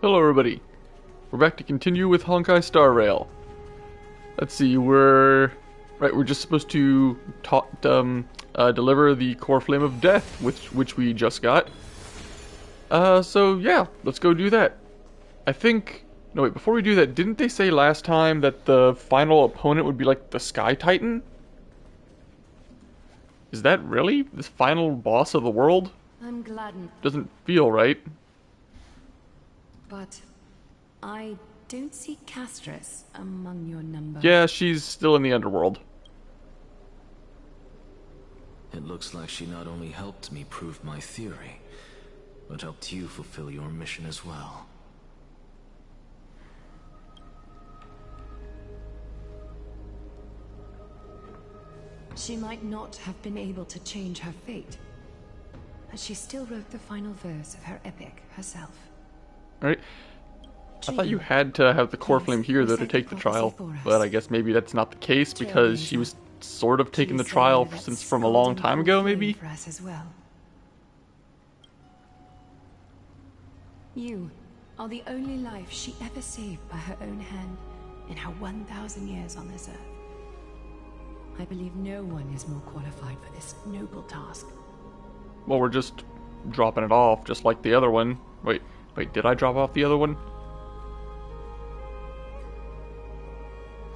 Hello everybody, we're back to continue with Honkai Star Rail. Let's see, we're just supposed to deliver the core flame of death, which we just got. So yeah, let's go do that. No wait, before we do that, didn't they say last time that the final opponent would be like the Sky Titan? Is that really the final boss of the world? I'm gladdened. Doesn't feel right. But I don't see Castress among your number. Yeah, she's still in the underworld. It looks like she not only helped me prove my theory, but helped you fulfill your mission as well. She might not have been able to change her fate, but she still wrote the final verse of her epic herself. Alright. I thought you had to have the core flame here though to take the trial, but I guess maybe that's not the case because she was sort of taking the trial since from a long time ago, maybe? For us as well. You are the only life she ever saved by her own hand in her 1,000 years on this earth. I believe no one is more qualified for this noble task. Well, we're just dropping it off, just like the other one. Wait, did I drop off the other one?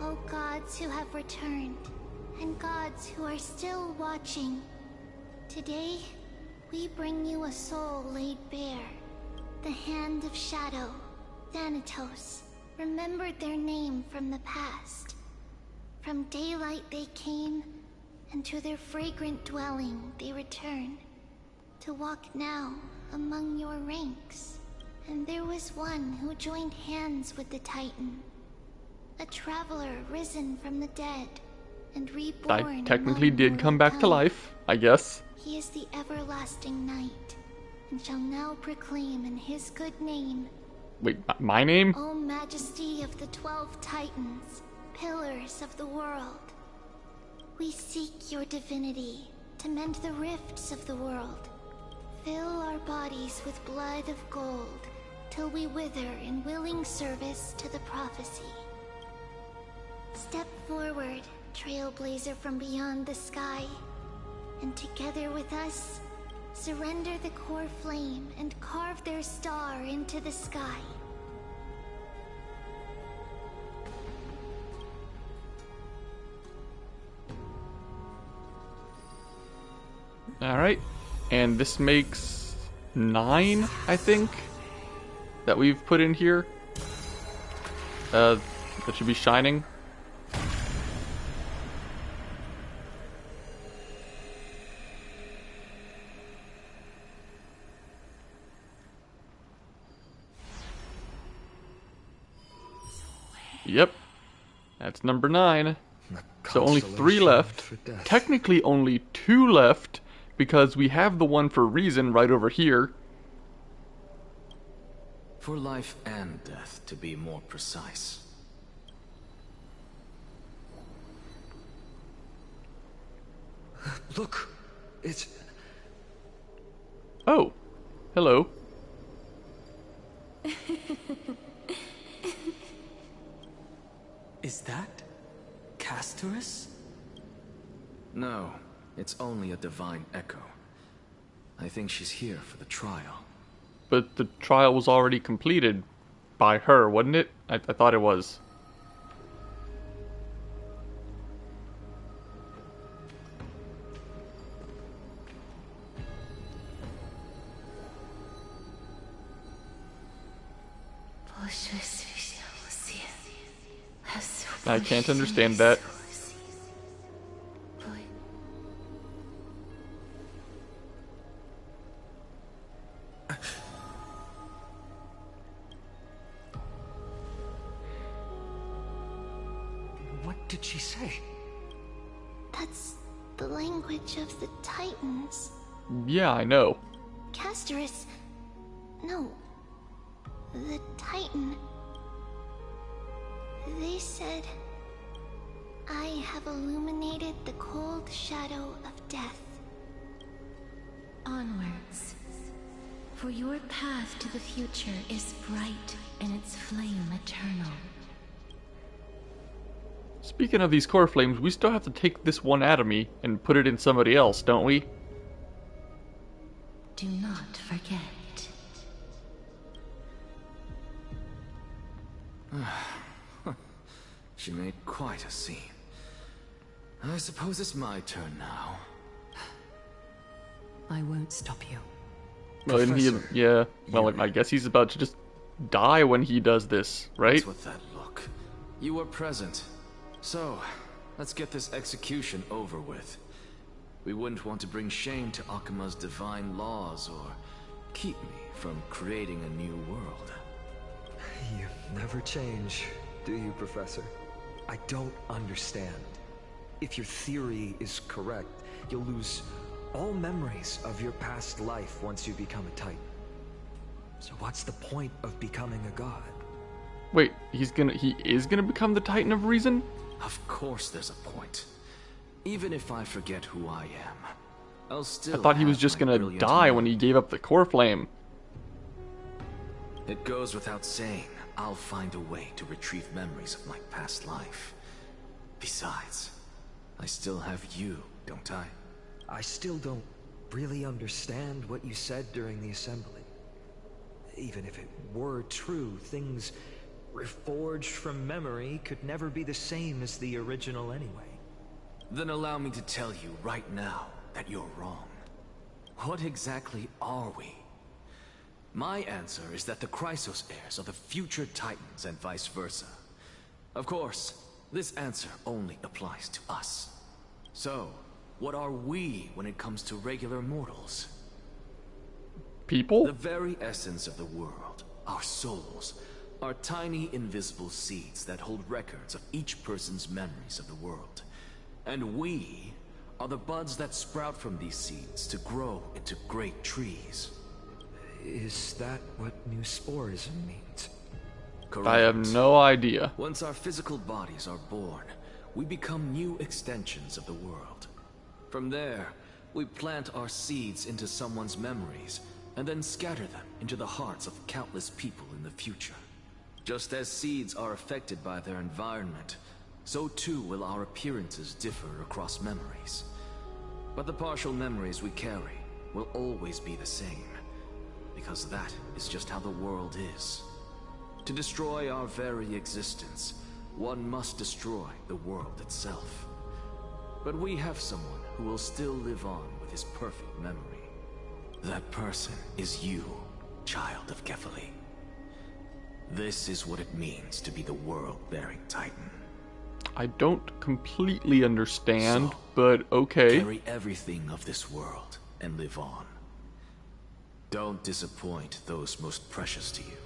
O gods who have returned, and gods who are still watching, today we bring you a soul laid bare. The Hand of Shadow, Thanatos, remembered their name from the past. From daylight they came, and to their fragrant dwelling they return, to walk now among your ranks. And there was one who joined hands with the Titan, a traveler risen from the dead, and reborn. I technically did come back to life, I guess. He is the everlasting night, and shall now proclaim in his good name. Wait, my name? O majesty of the 12 Titans, pillars of the world. We seek your divinity to mend the rifts of the world. Fill our bodies with blood of gold, till we wither in willing service to the prophecy. Step forward, trailblazer from beyond the sky, and together with us, surrender the core flame and carve their star into the sky. Alright, and this makes 9, I think, that we've put in here. That should be shining. Yep, that's number 9. So only 3 left. Technically only 2 left, because we have the one for reason right over here. For life and death, to be more precise. Look, it's... Oh, hello. Is that Castress? No, it's only a divine echo. I think she's here for the trial. But the trial was already completed by her, wasn't it? I thought it was. I can't understand that. What did she say? That's the language of the Titans. Yeah, I know. Castress... No. The Titan... They said, I have illuminated the cold shadow of death. Onwards. For your path to the future is bright and its flame eternal. Speaking of these core flames, we still have to take this one atomy and put it in somebody else, don't we? Do not forget. She made quite a scene. I suppose it's my turn now. I won't stop you. Well, and he, Professor, yeah. Well, I guess he's about to just die when he does this, right? What's with that look? You were present. So, let's get this execution over with. We wouldn't want to bring shame to Akuma's divine laws or keep me from creating a new world. You never change, do you, Professor? I don't understand. If your theory is correct, you'll lose all memories of your past life once you become a Titan. So what's the point of becoming a god? Wait, he is gonna become the Titan of Reason? Of course there's a point. Even if I forget who I am, I'll still I thought he was have just my gonna brilliant die when mind. he gave up the core flame. It goes without saying, I'll find a way to retrieve memories of my past life. Besides, I still have you, don't I? I still don't really understand what you said during the assembly. Even if it were true, things reforged from memory could never be the same as the original anyway. Then allow me to tell you right now that you're wrong. What exactly are we? My answer is that the Chrysos heirs are the future Titans and vice versa. Of course, this answer only applies to us. So, what are we when it comes to regular mortals? People? The very essence of the world, our souls, are tiny invisible seeds that hold records of each person's memories of the world. And we are the buds that sprout from these seeds to grow into great trees. Is that what new sporism means? Correct. I have no idea. Once our physical bodies are born, we become new extensions of the world. From there, we plant our seeds into someone's memories, and then scatter them into the hearts of countless people in the future. Just as seeds are affected by their environment, so too will our appearances differ across memories. But the partial memories we carry will always be the same, because that is just how the world is. To destroy our very existence, one must destroy the world itself. But we have someone who will still live on with his perfect memory. That person is you, child of Kefali. This is what it means to be the world-bearing Titan. I don't completely understand, So, but okay. Carry everything of this world and live on. Don't disappoint those most precious to you.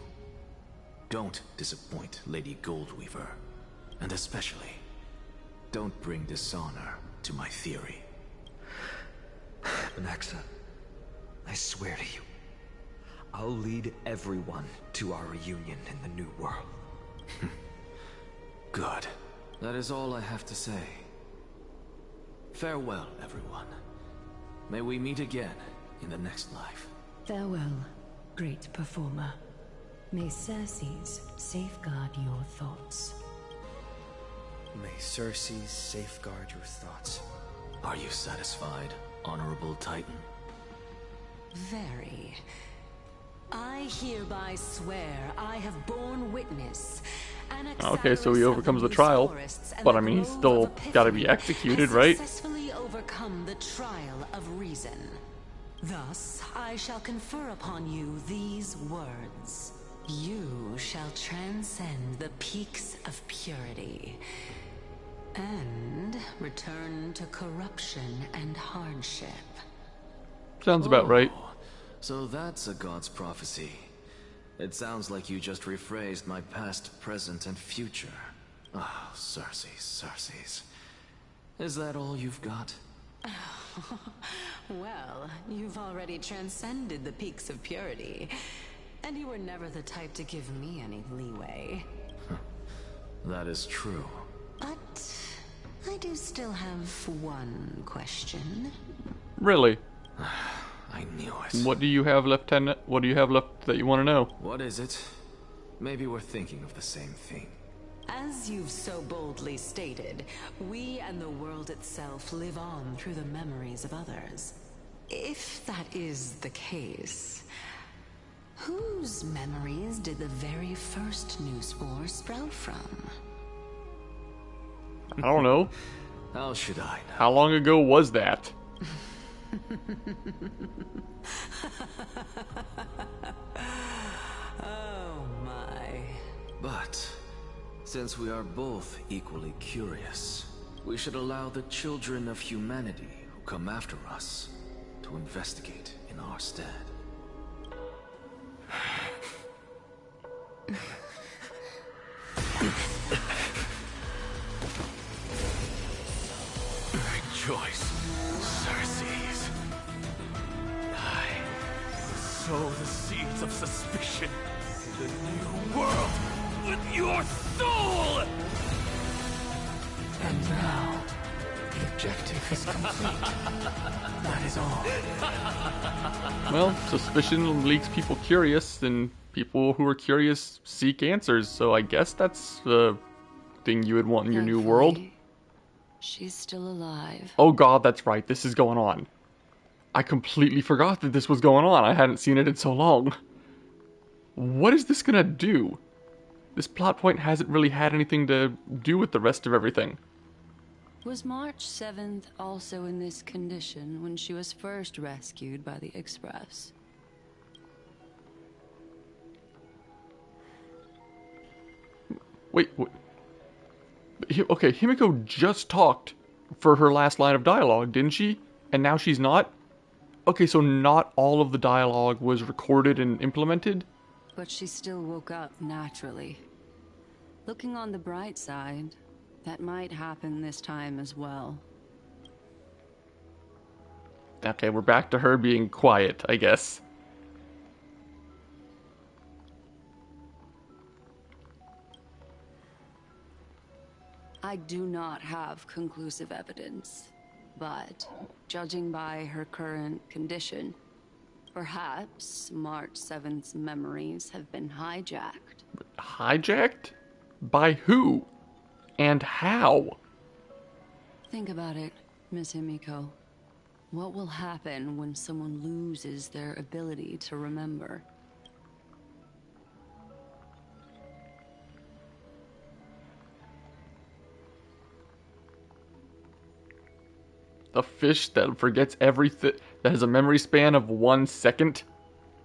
Don't disappoint Lady Goldweaver. And especially, don't bring dishonor to my theory. Nexa, I swear to you, I'll lead everyone to our reunion in the new world. Good. That is all I have to say. Farewell, everyone. May we meet again in the next life. Farewell, great performer. May Circes safeguard your thoughts. May Circes safeguard your thoughts. Are you satisfied, Honorable Titan? Very. I hereby swear I have borne witness. Okay, so he overcomes the trial, but I mean, he's still gotta be executed, right? Successfully overcome the trial of reason. Thus, I shall confer upon you these words. You shall transcend the peaks of purity and return to corruption and hardship. Sounds about right. So that's a god's prophecy. It sounds like you just rephrased my past, present, and future. Oh, Circes. Is that all you've got? Well, you've already transcended the peaks of purity, and you were never the type to give me any leeway. That is true. But I do still have one question. Really? I knew it. What do you have, Lieutenant? What do you have left that you want to know? What is it? Maybe we're thinking of the same thing. As you've so boldly stated, we and the world itself live on through the memories of others. If that is the case, whose memories did the very first new spore sprout from? I don't know. How should I know? How long ago was that? Oh my. But since we are both equally curious, we should allow the children of humanity who come after us to investigate in our stead. Rejoice, Circes. I sow the seeds of suspicion in the new world with your soul! And now, the objective is complete. That is all. Well, suspicion makes people curious, and people who are curious seek answers, so I guess that's the thing you would want in your new world. Thankfully, she's still alive. Oh god, that's right, this is going on. I completely forgot that this was going on. I hadn't seen it in so long. What is this gonna do? This plot point hasn't really had anything to do with the rest of everything. Was March 7th also in this condition when she was first rescued by the Express? Wait. Okay, Himiko just talked for her last line of dialogue, didn't she? And now she's not? Okay, so not all of the dialogue was recorded and implemented? But she still woke up naturally. Looking on the bright side, that might happen this time as well. Okay, we're back to her being quiet, I guess. I do not have conclusive evidence, but judging by her current condition, perhaps March 7th's memories have been hijacked. Hijacked? By who? And how? Think about it, Miss Himiko. What will happen when someone loses their ability to remember? A fish that forgets everything, that has a memory span of 1 second?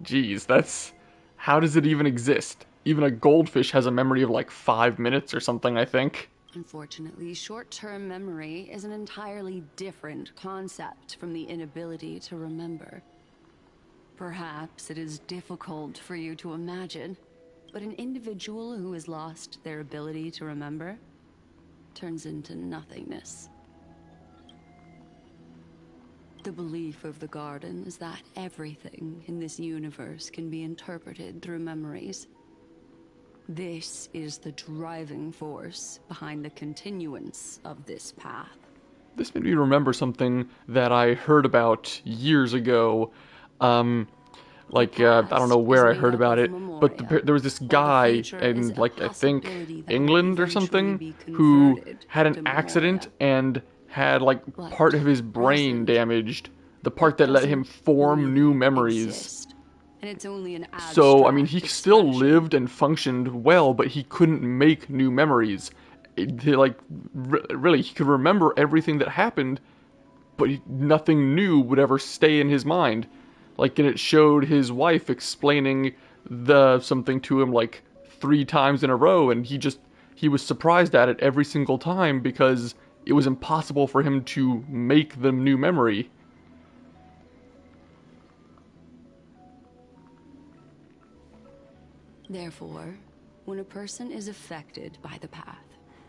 Jeez, that's... How does it even exist? Even a goldfish has a memory of like 5 minutes or something, I think. Unfortunately, short-term memory is an entirely different concept from the inability to remember. Perhaps it is difficult for you to imagine, but an individual who has lost their ability to remember turns into nothingness. The belief of the Garden is that everything in this universe can be interpreted through memories. This is the driving force behind the continuance of this path. This made me remember something that I heard about years ago. I don't know where I heard about it, but there was this guy in, like, I think England or something, who had an accident and had, like, part of his brain damaged. The part that let him form new memories. And it's only an So, I mean, he still lived and functioned well, but he couldn't make new memories. Really, he could remember everything that happened, but nothing new would ever stay in his mind. Like, and it showed his wife explaining something to him, like, 3 times in a row, and he was surprised at it every single time because it was impossible for him to make the new memory. Therefore, when a person is affected by the path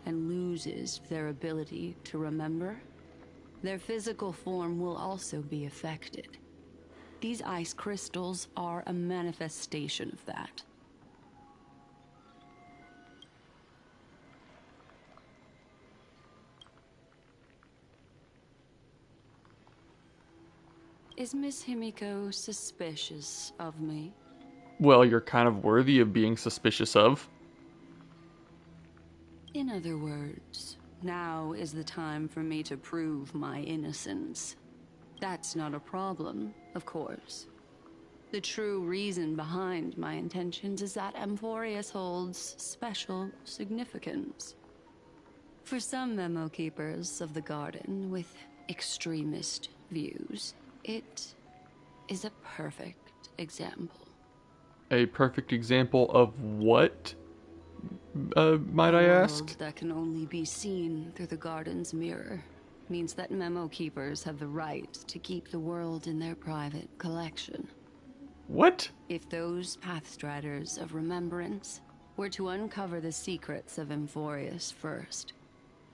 and loses their ability to remember, their physical form will also be affected. These ice crystals are a manifestation of that. Is Miss Himiko suspicious of me? Well, you're kind of worthy of being suspicious of. In other words, now is the time for me to prove my innocence. That's not a problem, of course. The true reason behind my intentions is that Amphorius holds special significance. For some memo keepers of the garden with extremist views, it is a perfect example. A perfect example of what, might I A ask? world that can only be seen through the garden's mirror means that memo keepers have the right to keep the world in their private collection. What? If those Pathstriders of Remembrance were to uncover the secrets of Amphorius first,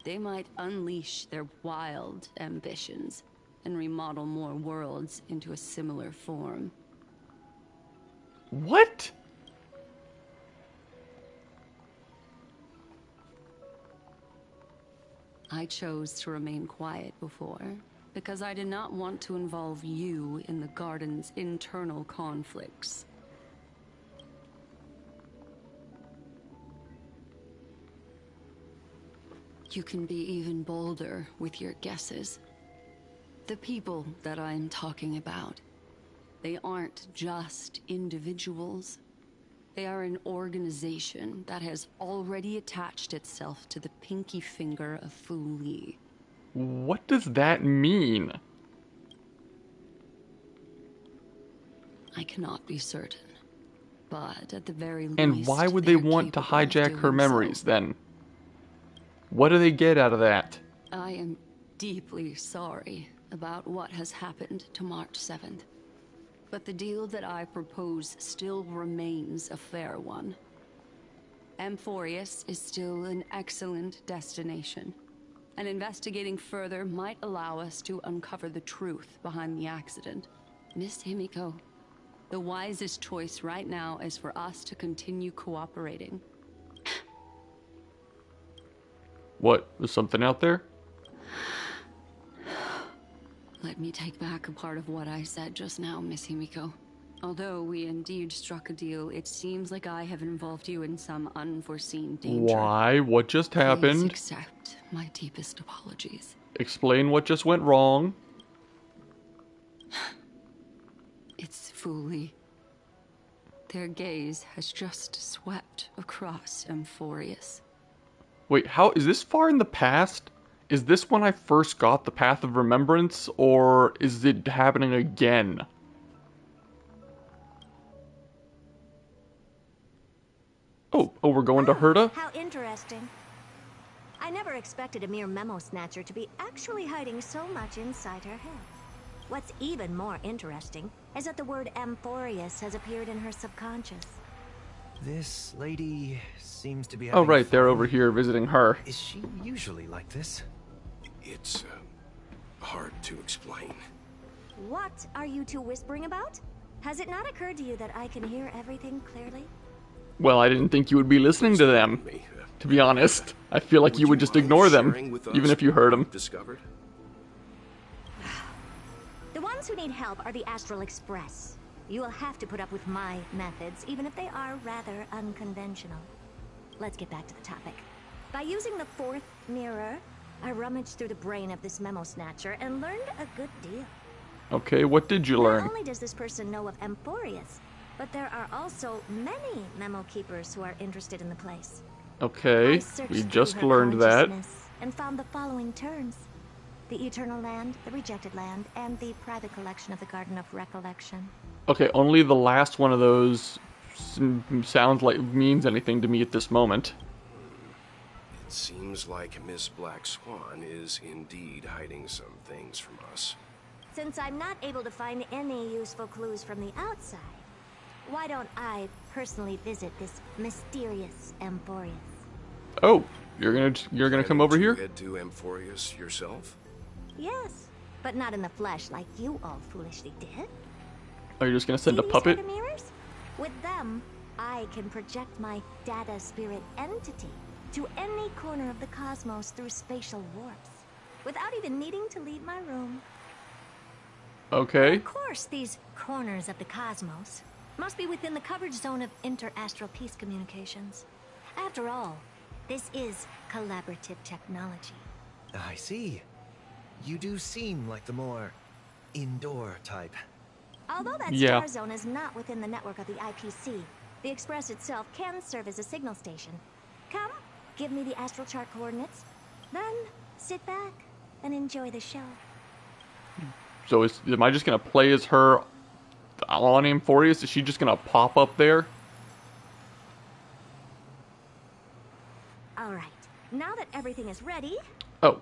they might unleash their wild ambitions and remodel more worlds into a similar form. What? I chose to remain quiet before, because I did not want to involve you in the garden's internal conflicts. You can be even bolder with your guesses. The people that I'm talking about, they aren't just individuals. They are an organization that has already attached itself to the pinky finger of Fu Li. What does that mean? I cannot be certain, but at the very least... And why would they they're want to capable of hijack her doing memories so. then? What do they get out of that? I am deeply sorry about what has happened to March 7th. But the deal that I propose still remains a fair one. Amphorius is still an excellent destination, and investigating further might allow us to uncover the truth behind the accident. Miss Himiko, the wisest choice right now is for us to continue cooperating. What? There's something out there? Let me take back a part of what I said just now, Miss Himiko. Although we indeed struck a deal, it seems like I have involved you in some unforeseen danger. Why? What just Please happened? accept my deepest apologies. Explain what just went wrong. It's Fu Li. Their gaze has just swept across Amphorius. Wait, how is this far in the past? Is this when I first got the Path of Remembrance, or is it happening again? Oh, we're going to Herta? How interesting. I never expected a mere memo snatcher to be actually hiding so much inside her head. What's even more interesting is that the word Amphorius has appeared in her subconscious. This lady seems to be Oh, having right, they're fun. over here visiting her. Is she usually like this? It's hard to explain. What are you two whispering about? Has it not occurred to you that I can hear everything clearly? Well, I didn't think you would be listening to them, Me, to be honest. I feel like you would just mind ignore them, sharing with us even if you heard what them. you've discovered? The ones who need help are the Astral Express. You will have to put up with my methods, even if they are rather unconventional. Let's get back to the topic. By using the fourth mirror, I rummaged through the brain of this memo snatcher and learned a good deal. Okay, what did you Not learn? only does this person know of Amphorius, but there are also many memo keepers who are interested in the place. Okay, I searched we through just her learned that. consciousness and found the following terms: the Eternal Land, the Rejected Land, and the private collection of the Garden of Recollection. Okay, only the last one of those sounds like means anything to me at this moment. It seems like Miss Black Swan is indeed hiding some things from us. Since I'm not able to find any useful clues from the outside, why don't I personally visit this mysterious Amphorius? Oh, you're gonna come over Planning here? to head to Amphorius yourself? Yes, but not in the flesh like you all foolishly did. Are you just gonna send a See these puppet? Herta mirrors? With them, I can project my data spirit entity to any corner of the cosmos through spatial warps, without even needing to leave my room. Okay. Of course, these corners of the cosmos must be within the coverage zone of inter-astral peace communications. After all, this is collaborative technology. I see. You do seem like the more indoor type. Although that Yeah. star zone is not within the network of the IPC, the Express itself can serve as a signal station. Come, give me the astral chart coordinates, then sit back and enjoy the show. So am I just gonna play as her on Amphorius? Is she just gonna pop up there? All right, now that everything is ready, Oh.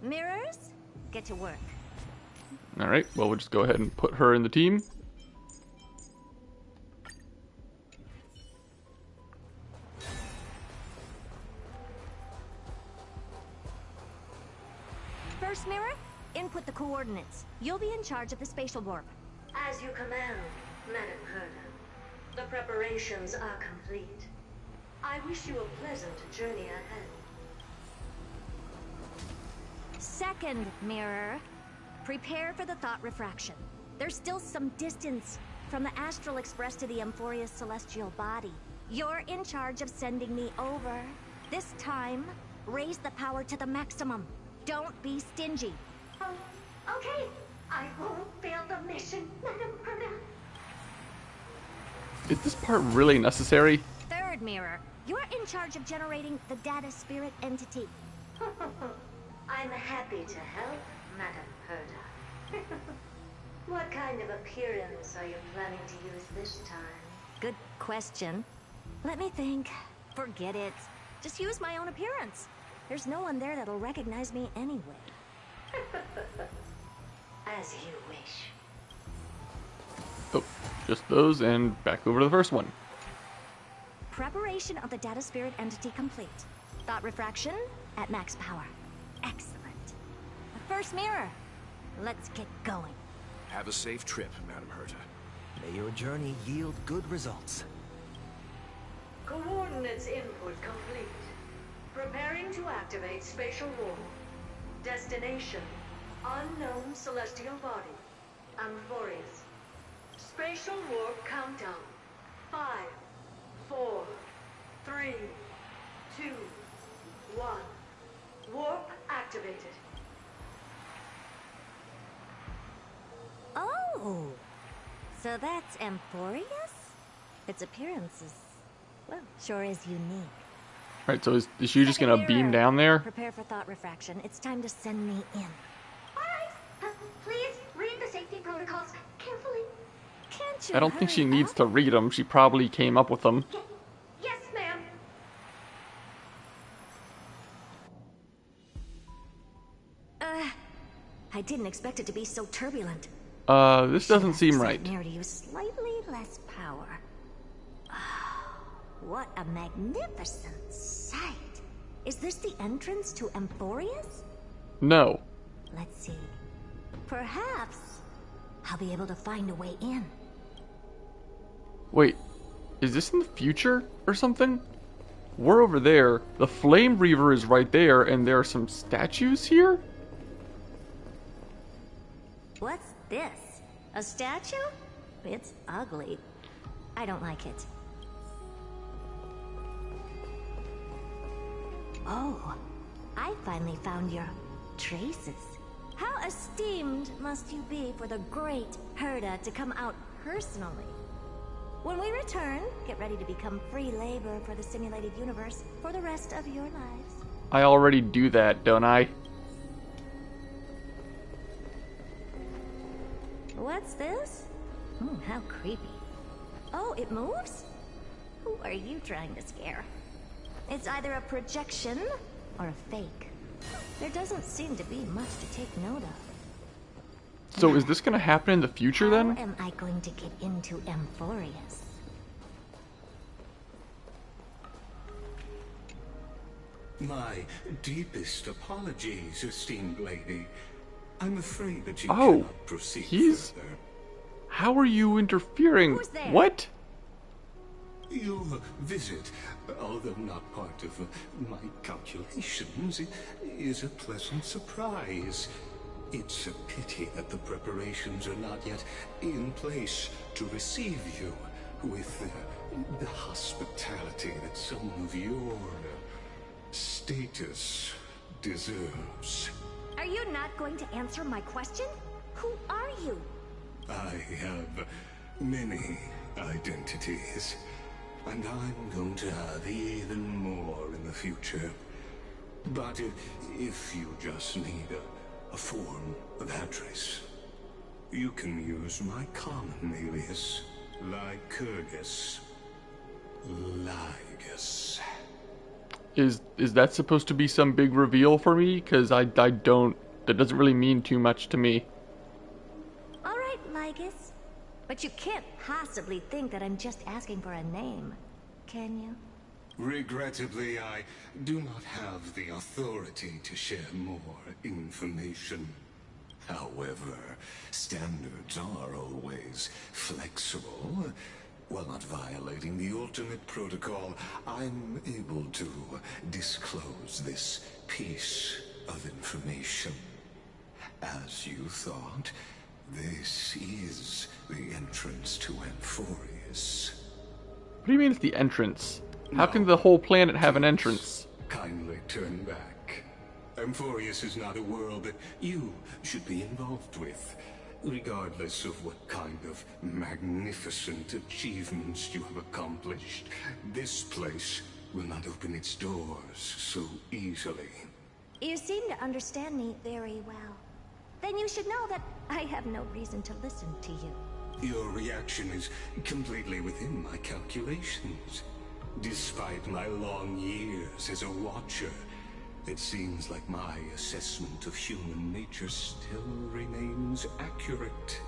mirrors, get to work. Alright, well, we'll just go ahead and put her in the team. First mirror, input the coordinates. You'll be in charge of the spatial warp. As you command, Madam Herda. The preparations are complete. I wish you a pleasant journey ahead. Second mirror, prepare for the thought refraction. There's still some distance from the Astral Express to the Amphorius celestial body. You're in charge of sending me over. This time, raise the power to the maximum. Don't be stingy. Oh, okay. I won't fail the mission, Madam Herda. Is this part really necessary? Third mirror, you're in charge of generating the data spirit entity. I'm happy to help, Madam Herda. What kind of appearance are you planning to use this time? Good question. Let me think. Forget it. Just use my own appearance. There's no one there that'll recognize me anyway. As you wish. Oh, just those, and back over to the first one. Preparation of the data spirit entity complete. Thought refraction at max power. Excellent. The first mirror. Let's get going. Have a safe trip, Madam Herta. May your journey yield good results. Coordinates input complete. Preparing to activate spatial warp. Destination: unknown celestial body. Amphorius. Spatial warp countdown. 5, 4, 3, 2, 1. Warp activated. Oh! So that's Amphorius? Its appearance is, well, sure is unique. Alright, so is she just gonna beam down there? Prepare for thought refraction. It's time to send me in. Alright, please read the safety protocols carefully. Can't you I don't think she hurry needs up? to read them. She probably came up with them. Yes, ma'am. I didn't expect it to be so turbulent. This doesn't seem right. Mirror to use slightly less power. What a magnificent sight! Is this the entrance to Amphorius? No. Let's see. Perhaps I'll be able to find a way in. Wait, is this in the future or something? We're over there, the Flame Reaver is right there, and there are some statues here? What's this? A statue? It's ugly. I don't like it. Oh, I finally found your traces. How esteemed must you be for the great Herda to come out personally? When we return, get ready to become free labor for the simulated universe for the rest of your lives. I already do that, don't I? What's this? How creepy. Oh, it moves? Who are you trying to scare? It's either a projection or a fake. There doesn't seem to be much to take note of. So is this gonna happen in the future then? How am I going to get into Amphorius? My deepest apologies, esteemed lady. I'm afraid that you Oh, cannot proceed further. How are you interfering? Who's there? What? Your visit, although not part of my calculations, is a pleasant surprise. It's a pity that the preparations are not yet in place to receive you with the hospitality that someone of your status deserves. Are you not going to answer my question? Who are you? I have many identities, and I'm going to have even more in the future. But if you just need a form of address, you can use my common alias, Lycurgus. Lygus. Is that supposed to be some big reveal for me? Because I don't... That doesn't really mean too much to me. Alright, Lygus. But you can't possibly think that I'm just asking for a name, can you? Regrettably, I do not have the authority to share more information. However, standards are always flexible. While not violating the ultimate protocol, I'm able to disclose this piece of information. As you thought, this is the entrance to Amphorius. What do you mean it's the entrance? How can the whole planet have an entrance? Kindly turn back. Amphorius is not a world that you should be involved with, regardless of what kind of magnificent achievements you have accomplished. This place will not open its doors so easily. You seem to understand me very well. Then you should know that I have no reason to listen to you. Your reaction is completely within my calculations. Despite my long years as a watcher, it seems like my assessment of human nature still remains accurate.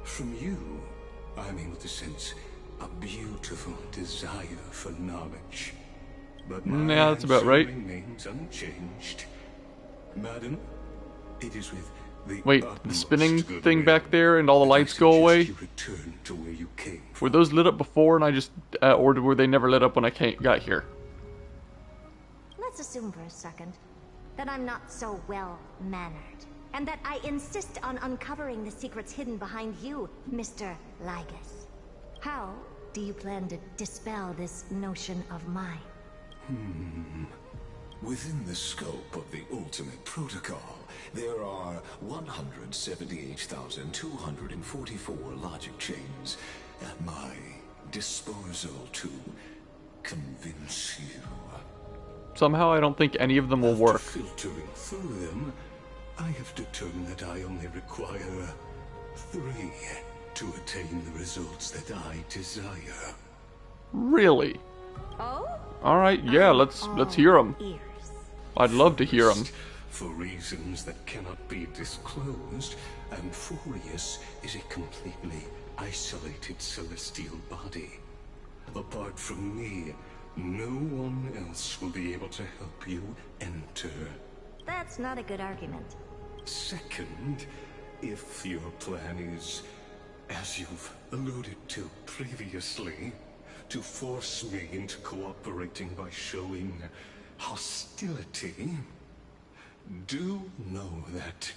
From you, I'm able to sense a beautiful desire for knowledge. But my yeah, that's about right. remains unchanged. Madam, it is with the Wait, the spinning utmost thing goodwill back there and all the that I lights go suggest away? you return to where you came from. Were those lit up before and I just... or were they never lit up when I got here? Let's assume for a second that I'm not so well-mannered, and that I insist on uncovering the secrets hidden behind you, Mr. Lygus. How do you plan to dispel this notion of mine? Within the scope of the ultimate protocol, there are 178,244 logic chains at my disposal to convince you. Somehow I don't think any of them will After work. filtering through them, I have determined that I only require 3 to attain the results that I desire. Really? Oh? Alright, yeah, let's hear them. Ears. I'd love to hear them. For reasons that cannot be disclosed, Amphorius is a completely isolated celestial body. Apart from me, no one else will be able to help you enter. That's not a good argument. Second, if your plan is, as you've alluded to previously, to force me into cooperating by showing hostility, do know that,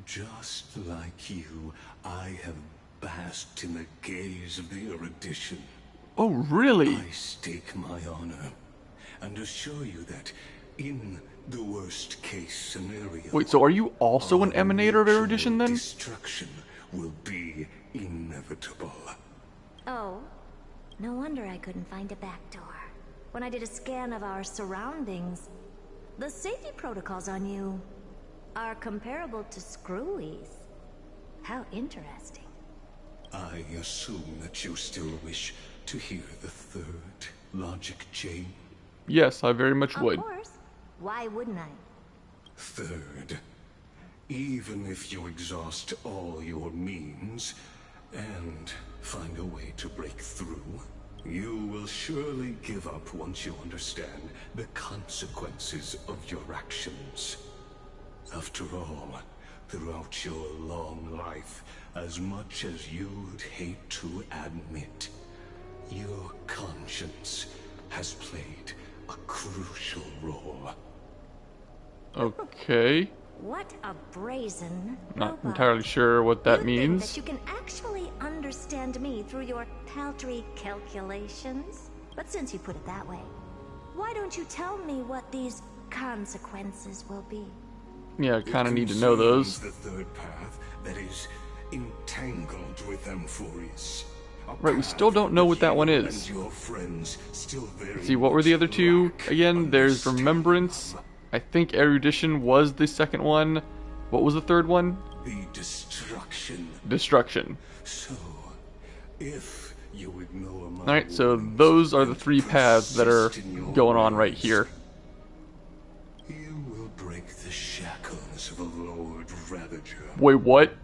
just like you, I have basked in the gaze of the erudition. Oh, really? I stake my honor, and assure you that, in the worst-case scenario... Wait, so are you also an emanator of erudition then? Destruction will be inevitable. Oh, no wonder I couldn't find a back door. When I did a scan of our surroundings, the safety protocols on you are comparable to Screwy's. How interesting. I assume that you still wish to hear the 3rd logic chain. Yes, I very much would. Of course. Why wouldn't I? 3rd, even if you exhaust all your means and find a way to break through, you will surely give up once you understand the consequences of your actions. After all, throughout your long life, as much as you'd hate to admit, your conscience has played a crucial role. Okay. What a brazen Not robot. entirely sure what that You means. think that you can actually understand me through your paltry calculations? But since you put it that way, why don't you tell me what these consequences will be? Yeah, I kind of need to know those. The third path that is entangled with Amphorius. Right, we still don't know what that one is. And your friends still very See, what were the other two? much Again, there's understand Remembrance. them. I think Erudition was the second one. What was the third one? The destruction. Destruction. So, if you ignore my Alright, so warnings those are the and three paths that are persist in your going on right ways, here. you will break the shackles of a Lord Ravager. Wait, what?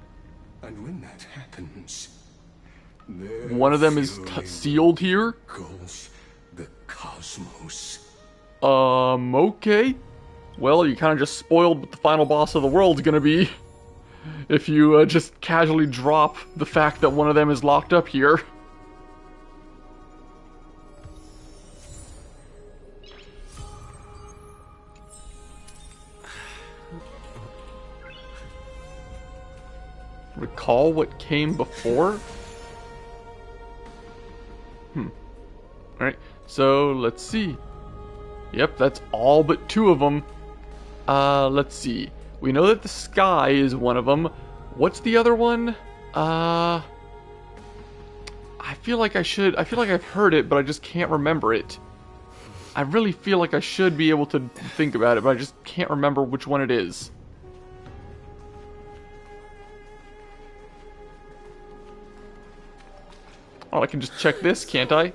And when that happens, One of them is sealed here? Goes the cosmos. Okay. Well, you kind of just spoiled what the final boss of the world's gonna be. If you just casually drop the fact that one of them is locked up here. Recall what came before? Alright, so let's see. Yep, that's all but two of them. Let's see. We know that the sky is one of them. What's the other one? I feel like I've heard it, but I just can't remember it. I really feel like I should be able to think about it, but I just can't remember which one it is. Oh, I can just check this, can't I?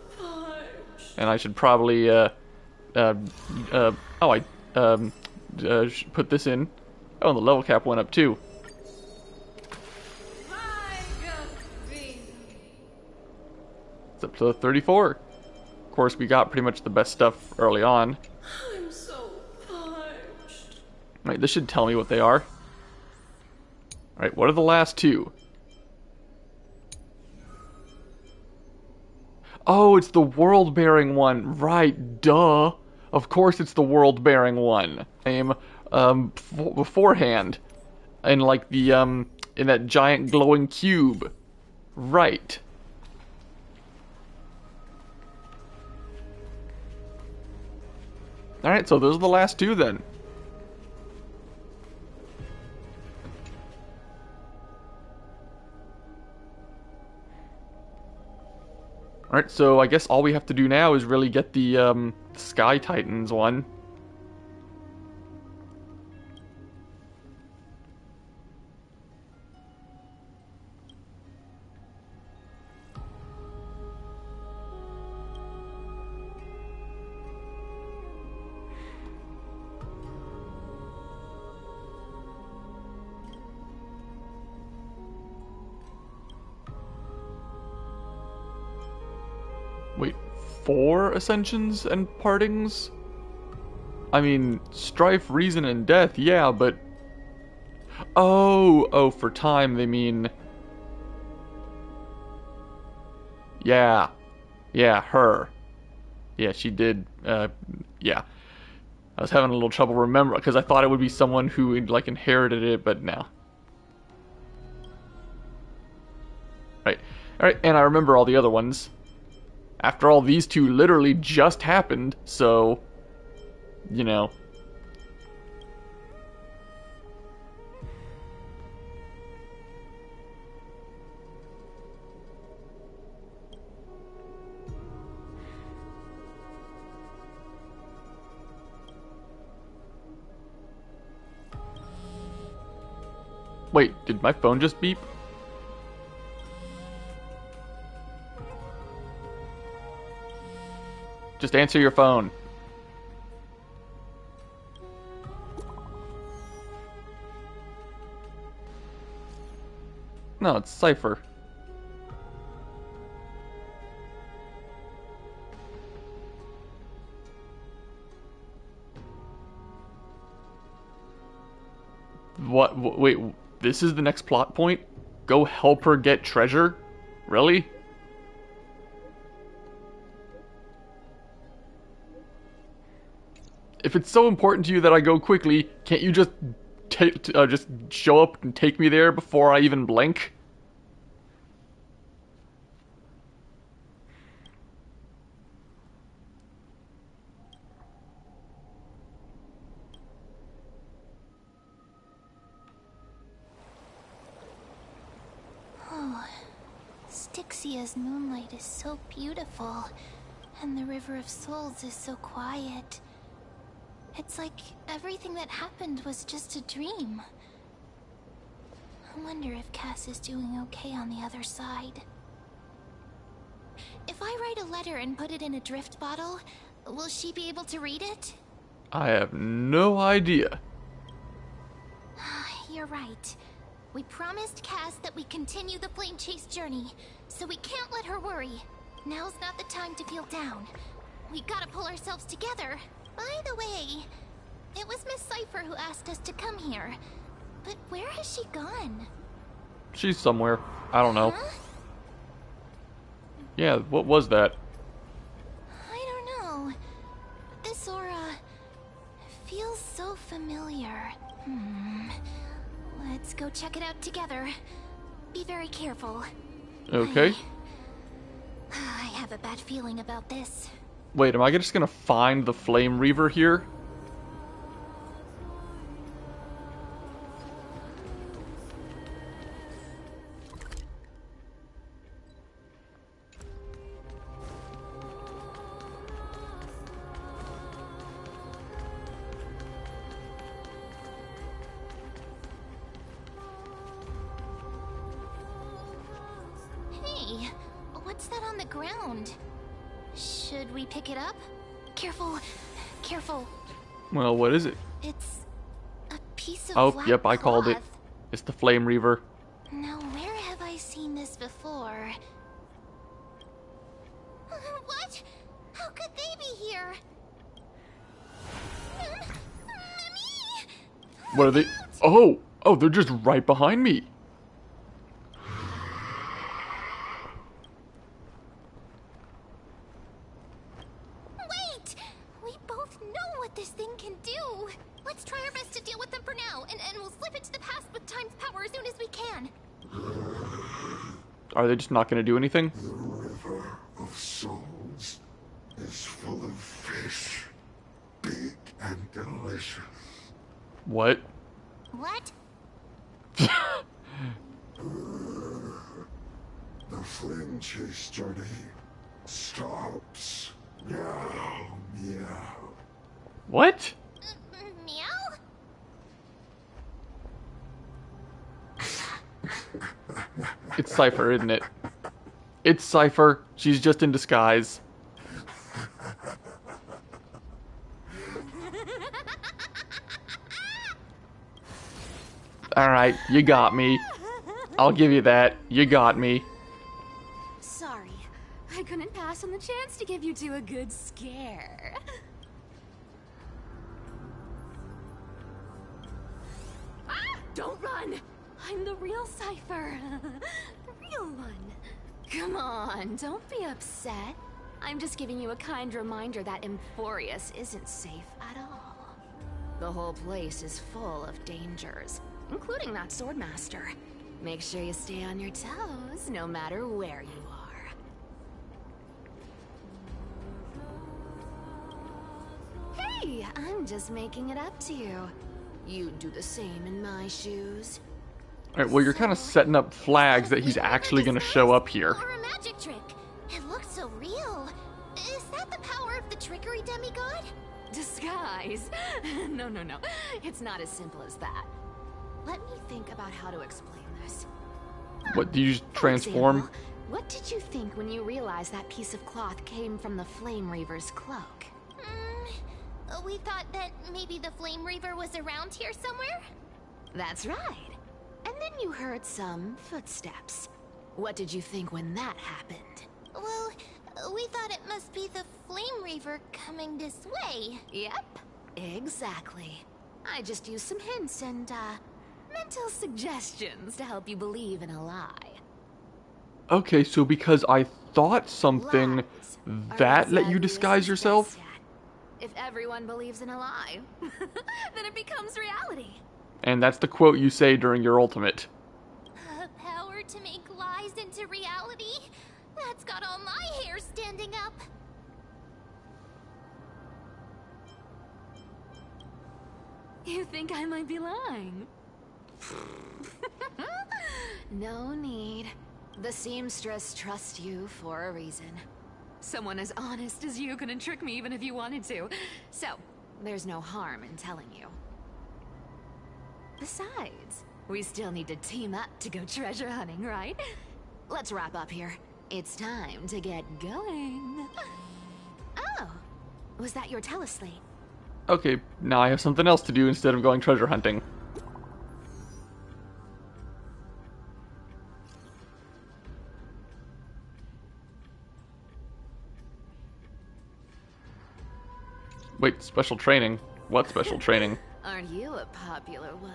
And I should probably, put this in. Oh, and the level cap went up too. It's up to 34. Of course, we got pretty much the best stuff early on. I'm so parched. Right, this should tell me what they are. Alright, what are the last two? Oh, it's the world-bearing one. Right, duh. Of course it's the world-bearing one. Beforehand. In like the, in that giant glowing cube. Right. Alright, so those are the last two then. Alright, so I guess all we have to do now is really get the Sky Titans one. Wait, 4 ascensions and partings? I mean, strife, reason, and death, yeah, but... Oh, for time they mean... Yeah. Yeah, her. Yeah, she did, yeah. I was having a little trouble remembering, because I thought it would be someone who, like, inherited it, but no. Right. Alright, and I remember all the other ones. After all, these two literally just happened, so, you know. Wait, did my phone just beep? Just answer your phone. No, it's Cypher. What? Wait, this is the next plot point? Go help her get treasure? Really? If it's so important to you that I go quickly, can't you just just show up and take me there before I even blink? Oh, Styxia's moonlight is so beautiful, and the River of Souls is so quiet. It's like everything that happened was just a dream. I wonder if Cass is doing okay on the other side. If I write a letter and put it in a drift bottle, will she be able to read it? I have no idea. You're right. We promised Cass that we continue the flame chase journey, so we can't let her worry. Now's not the time to feel down. We gotta pull ourselves together. By the way, it was Miss Cipher who asked us to come here. But where has she gone? She's somewhere. I don't know. Huh? Yeah, what was that? I don't know. This aura feels so familiar. Let's go check it out together. Be very careful. Okay. I have a bad feeling about this. Wait, am I just gonna find the Flame Reaver here? Hey, what's that on the ground? Should we pick it up? Careful, careful. Well, what is it? It's a piece of Oh, black yep, I called it. cloth. It's the Flame Reaver. Now, where have I seen this before? What? How could they be here? Mommy! What are they? Oh! Oh, they're just right behind me. Wait! We both know what this thing can do. Let's try our best to deal with them for now, and we'll slip into the past with Time's power as soon as we can. Are they just not going to do anything? The River of Souls is full of fish, big and delicious. What? What? The flame chase journey stops. Meow, meow. What? Meow? It's Cipher, isn't it? It's Cipher. She's just in disguise. Alright, you got me. I'll give you that. You got me. Sorry, I couldn't pass on the chance to give you two a good scare. Ah! Don't run! I'm the real Cipher. The real one. Come on, don't be upset. I'm just giving you a kind reminder that Emphorius isn't safe at all. The whole place is full of dangers, including that Swordmaster. Make sure you stay on your toes, no matter where you are. Hey, I'm just making it up to you. You'd do the same in my shoes. Alright, well, you're kind of setting up flags that he's actually going to show up here. Or a magic trick. It looks so real. Is that the power of the trickery demigod? Disguise? No. It's not as simple as that. Let me think about how to explain this. What, do you just For transform? example, what did you think when you realized that piece of cloth came from the Flame Reaver's cloak? We thought that maybe the Flame Reaver was around here somewhere? That's right. And then you heard some footsteps. What did you think when that happened? Well, we thought it must be the Flame Reaver coming this way. Yep, exactly. I just used some hints and, mental suggestions to help you believe in a lie. Okay, so because I thought something, Lies are that let you exactly as disguise yourself? suggest, yeah. If everyone believes in a lie, then it becomes reality. And that's the quote you say during your ultimate. Power to make lies into reality? That's got all my hair standing up. You think I might be lying? No need. The seamstress trusts you for a reason. Someone as honest as you couldn't trick me even if you wanted to. So, there's no harm in telling you. Besides, we still need to team up to go treasure hunting, right? Let's wrap up here. It's time to get going. Oh, was that your teleslate? Okay, now I have something else to do instead of going treasure hunting. Wait, special training? What special training? Aren't you a popular one?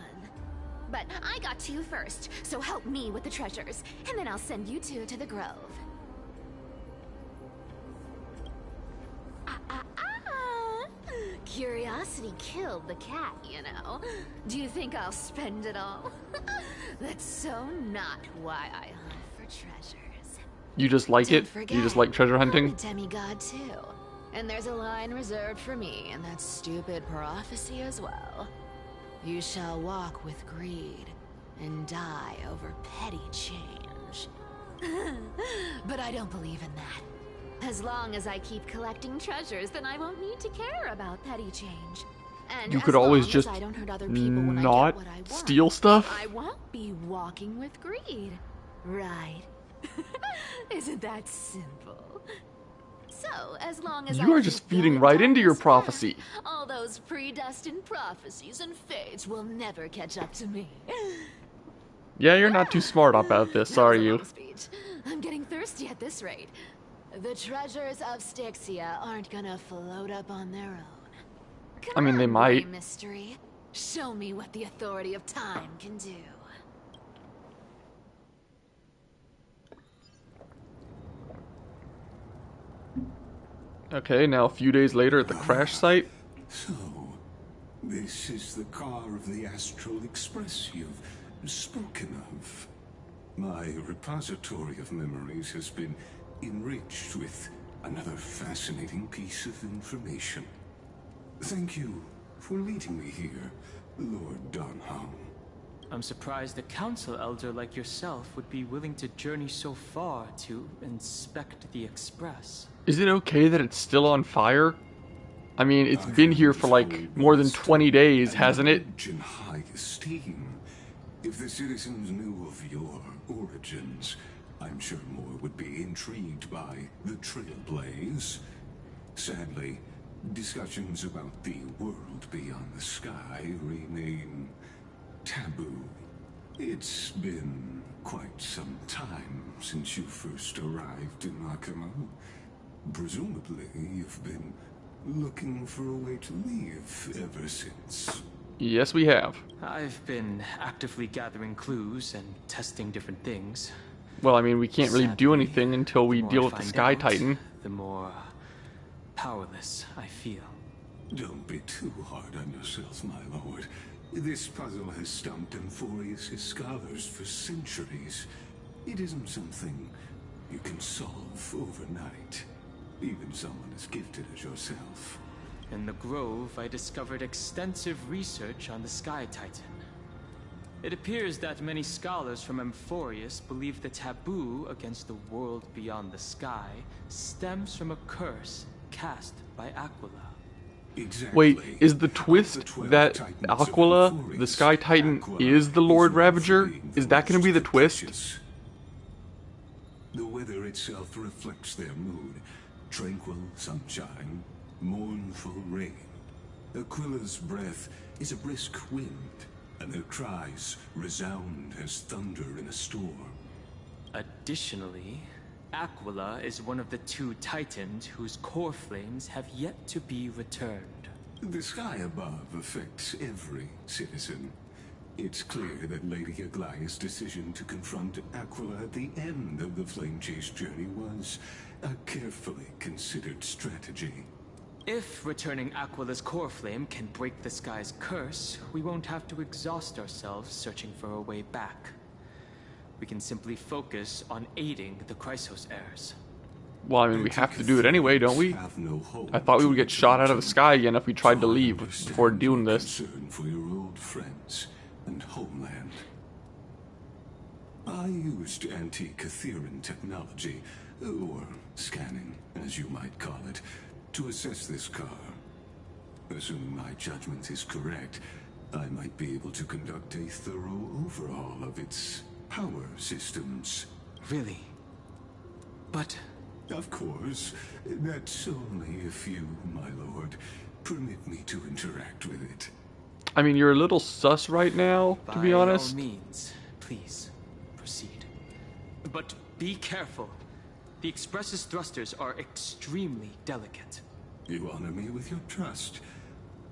But I got to you first, so help me with the treasures, and then I'll send you two to the grove. Curiosity killed the cat, you know. Do you think I'll spend it all? That's so not why I hunt for treasures. You just like Don't it? forget, You just like treasure I'm hunting? a demigod too. And there's a line reserved for me in that stupid prophecy as well. You shall walk with greed and die over petty change. But I don't believe in that. As long as I keep collecting treasures, then I won't need to care about petty change. And You as could always long as just I don't hurt other people when I not get what I want, steal stuff? I won't be walking with greed, right? Isn't that simple? So, as long as You I are keep just feeding going right down into your this prophecy. path, all those predestined prophecies and fates will never catch up to me. Yeah, you're not too smart about this, That was are a you? long speech. I'm getting thirsty at this rate. The treasures of Styxia aren't gonna float up on their own. Come I mean, they on, might. Grey Mystery. Show me what the authority of time can do. Okay, now a few days later at the crash site. So, this is the car of the Astral Express you've spoken of. My repository of memories has been enriched with another fascinating piece of information. Thank you for leading me here, Lord Donholm. I'm surprised a council elder like yourself would be willing to journey so far to inspect the Express. Is it okay that it's still on fire? I mean, it's been here for like more than 20 days, hasn't it? In high esteem. If the citizens knew of your origins, I'm sure more would be intrigued by the trailblaze. Sadly, discussions about the world beyond the sky remain taboo. It's been quite some time since you first arrived in Akama. Presumably, you've been looking for a way to leave ever since. Yes, we have. I've been actively gathering clues and testing different things. Well, I mean, we can't really do anything until we The more deal I with the find Sky out, Titan. the more powerless I feel. Don't be too hard on yourself, my lord. This puzzle has stumped Amphorius' scholars for centuries. It isn't something you can solve overnight. Even someone as gifted as yourself. In the Grove, I discovered extensive research on the Sky Titan. It appears that many scholars from Amphorius believe the taboo against the world beyond the sky stems from a curse cast by Aquila. Exactly. Wait, is the twist that Aquila, the Sky Titan, is the Lord Ravager? Is that going to be the twist? The weather itself reflects their mood. Tranquil sunshine, mournful rain. Aquila's breath is a brisk wind, and their cries resound as thunder in a storm. Additionally, Aquila is one of the two titans whose core flames have yet to be returned. The sky above affects every citizen. It's clear that Lady Aglaya's decision to confront Aquila at the end of the Flame Chase journey was a carefully considered strategy. If returning Aquila's core flame can break the sky's curse, we won't have to exhaust ourselves searching for a way back. We can simply focus on aiding the Chrysos heirs. Well, I mean, we have to do it anyway, don't we? I thought we would get shot out of the sky again if we tried to leave before doing this. Concern for your old friends and homeland. I used anti-Catheran technology, or scanning, as you might call it, to assess this car. Assuming my judgment is correct, I might be able to conduct a thorough overhaul of its power systems. Really? But... Of course. That's only if you, my lord, permit me to interact with it. I mean, you're a little sus right now, to be honest. By all means, please, proceed. But be careful. The Express's thrusters are extremely delicate. You honor me with your trust.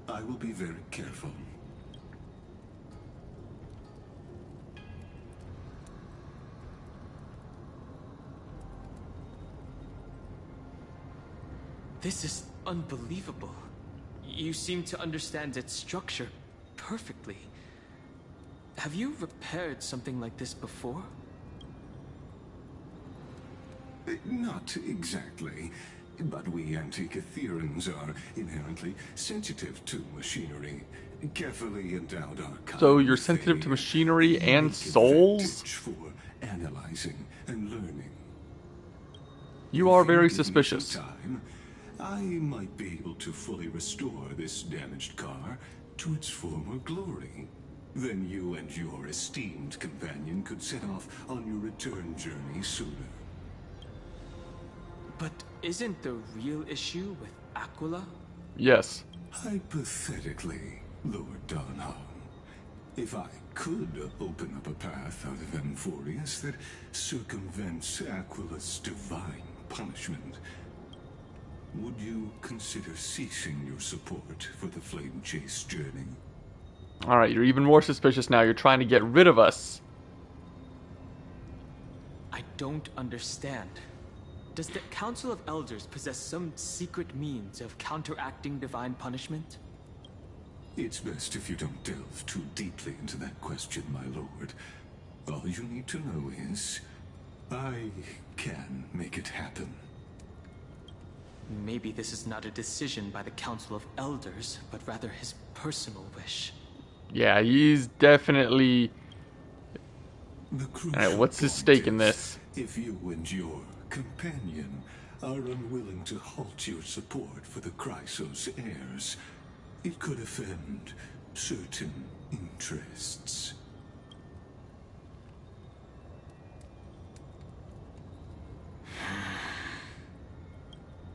I will be very careful. This is unbelievable. You seem to understand its structure perfectly. Have you repaired something like this before? Not exactly. But we Anti-Catherans are inherently sensitive to machinery. Carefully endowed archive. So you're sensitive to machinery and souls? For analyzing and learning. You are very suspicious. Time, I might be able to fully restore this damaged car to its former glory. Then you and your esteemed companion could set off on your return journey sooner. But isn't the real issue with Aquila? Yes. Hypothetically, Lord Donham, if I could open up a path out of Amphorius that circumvents Aquila's divine punishment, would you consider ceasing your support for the Flame Chase journey? Alright, you're even more suspicious now. You're trying to get rid of us. I don't understand. Does the Council of Elders possess some secret means of counteracting divine punishment? It's best if you don't delve too deeply into that question, my lord. All you need to know is, I can make it happen. Maybe this is not a decision by the Council of Elders, but rather his personal wish. Yeah, he's definitely... Alright, what's his stake in this? If you and your companion are unwilling to halt your support for the Chrysos heirs, it could offend certain interests.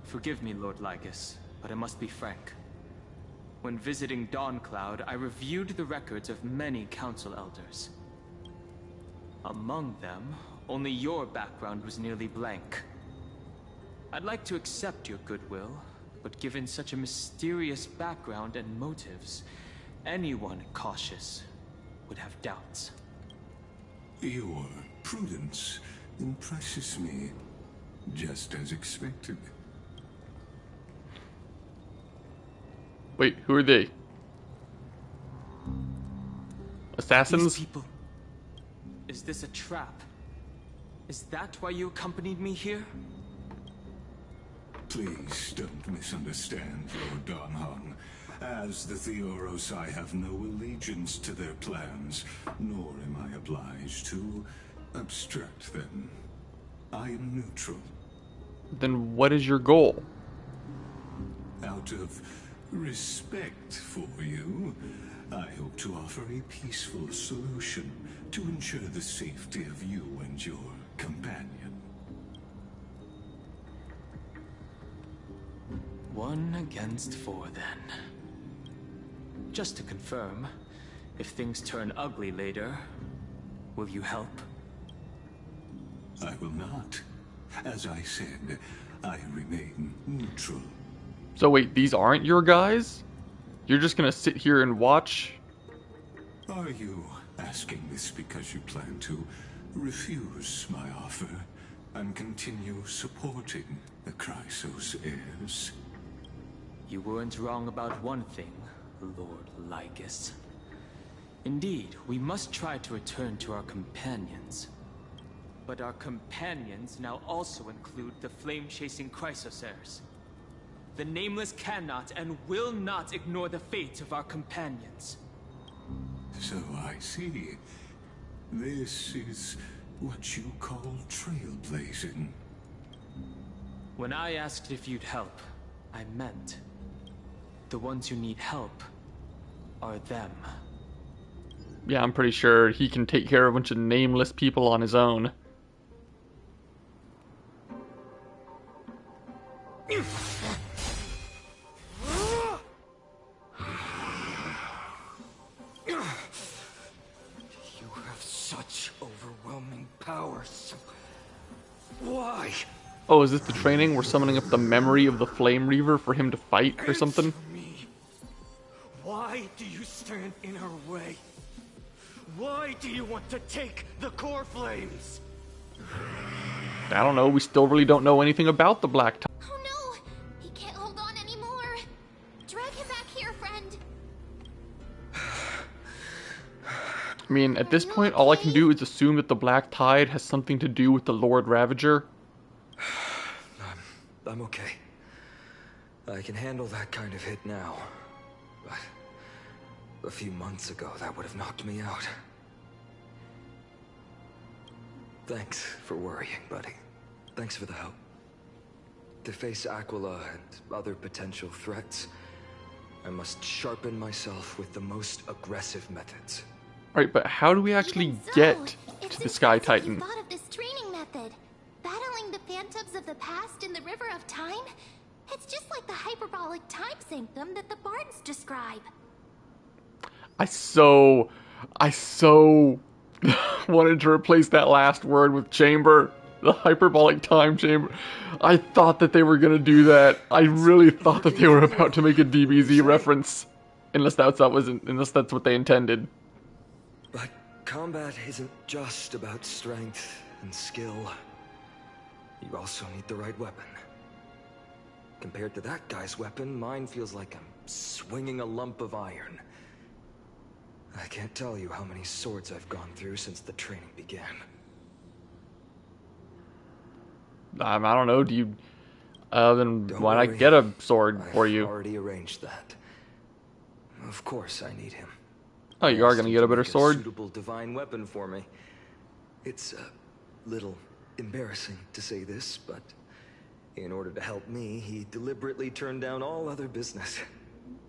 Forgive me, Lord Lygus, but I must be frank. When visiting Dawncloud, I reviewed the records of many council elders. Among them, only your background was nearly blank. I'd like to accept your goodwill, but given such a mysterious background and motives, anyone cautious would have doubts. Your prudence impresses me, just as expected. Wait, who are they? Assassins? These people... Is this a trap? Is that why you accompanied me here? Please don't misunderstand, Lord Donham. As the Theoros, I have no allegiance to their plans, nor am I obliged to obstruct them. I am neutral. Then what is your goal? Out of respect for you, I hope to offer a peaceful solution to ensure the safety of you and your companion. 1 against 4, then. Just to confirm, if things turn ugly later, will you help? I will not. As I said, I remain neutral. So wait, these aren't your guys? You're just gonna sit here and watch? Are you asking this because you plan to refuse my offer and continue supporting the Chrysos heirs? You weren't wrong about one thing, Lord Lycus. Indeed, we must try to return to our companions. But our companions now also include the flame-chasing Chrysosaurs. The Nameless cannot and will not ignore the fate of our companions. So I see. This is what you call trailblazing. When I asked if you'd help, I meant the ones who need help are them. Yeah, I'm pretty sure he can take care of a bunch of nameless people on his own. You have such overwhelming powers. Why? Oh, is this the training? We're summoning up the memory of the Flame Reaver for him to fight or something? Why do you stand in her way? Why do you want to take the core flames? I don't know. We still really don't know anything about the Black Titan. Oh no! He can't hold on anymore. Drag him back here, friend. I mean, at this point, all I can do is assume that the Black Tide has something to do with the Lord Ravager. I'm okay. I can handle that kind of hit now. But a few months ago, that would have knocked me out. Thanks for worrying, buddy. Thanks for the help. To face Aquila and other potential threats, I must sharpen myself with the most aggressive methods. Right, but how do we actually get to the Sky Titan? You thought of this training method. Battling the phantoms of the past in the River of Time? It's just like the hyperbolic time sanctum that the bards describe. I so wanted to replace that last word with chamber. The hyperbolic time chamber. I thought that they were gonna do that. I really thought that they were about to make a DBZ reference. Unless that's what they intended. But combat isn't just about strength and skill. You also need the right weapon. Compared to that guy's weapon, mine feels like I'm swinging a lump of iron. I can't tell you how many swords I've gone through since the training began. I don't know, do you... then Don't why worry. not get a sword for you? I've already arranged that. Of course I need him. Oh, you are gonna get a better sword? Suitable divine weapon for me. It's a little embarrassing to say this, but in order to help me, he deliberately turned down all other business.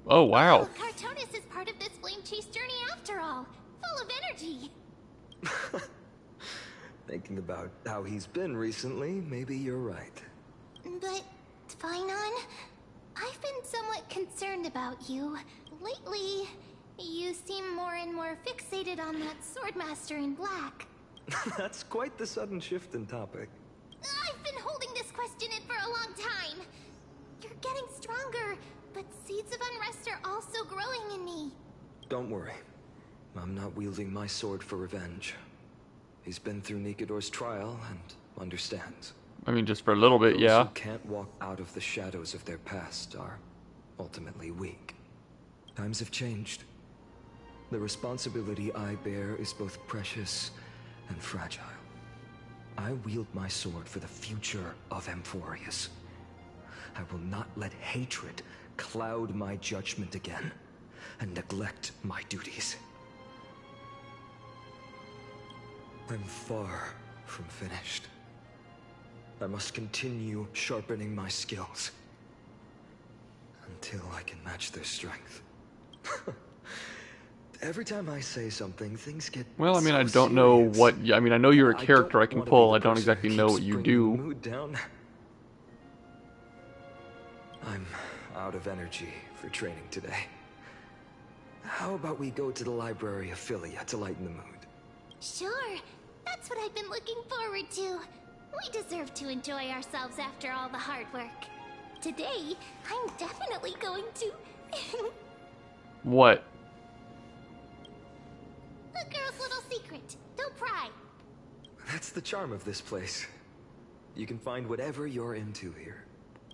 Oh, wow. Oh, Cartonis is part of this flame chase journey after all. Full of energy. Thinking about how he's been recently, maybe you're right. But, Finon, I've been somewhat concerned about you. Lately, you seem more and more fixated on that Swordmaster in black. That's quite the sudden shift in topic. I've been holding this question in for a long time. You're getting stronger, but seeds of unrest are also growing in me. Don't worry. I'm not wielding my sword for revenge. He's been through Nikador's trial and understands. I mean, just for a little bit, yeah. Those who can't walk out of the shadows of their past are ultimately weak. Times have changed. The responsibility I bear is both precious and fragile. I wield my sword for the future of Amphorius. I will not let hatred cloud my judgment again and neglect my duties. I'm far from finished. I must continue sharpening my skills until I can match their strength. Every time I say something, things get Well, I mean, so I don't know serious. what... I mean, I know you're a I character I don't can wanna be pull. the I don't person who exactly know keeps what you bringing the do. mood down. I'm out of energy for training today. How about we go to the library of Philia to lighten the mood? Sure, that's what I've been looking forward to. We deserve to enjoy ourselves after all the hard work. Today, I'm definitely going to... What? The girl's little secret. Don't pry. That's the charm of this place. You can find whatever you're into here.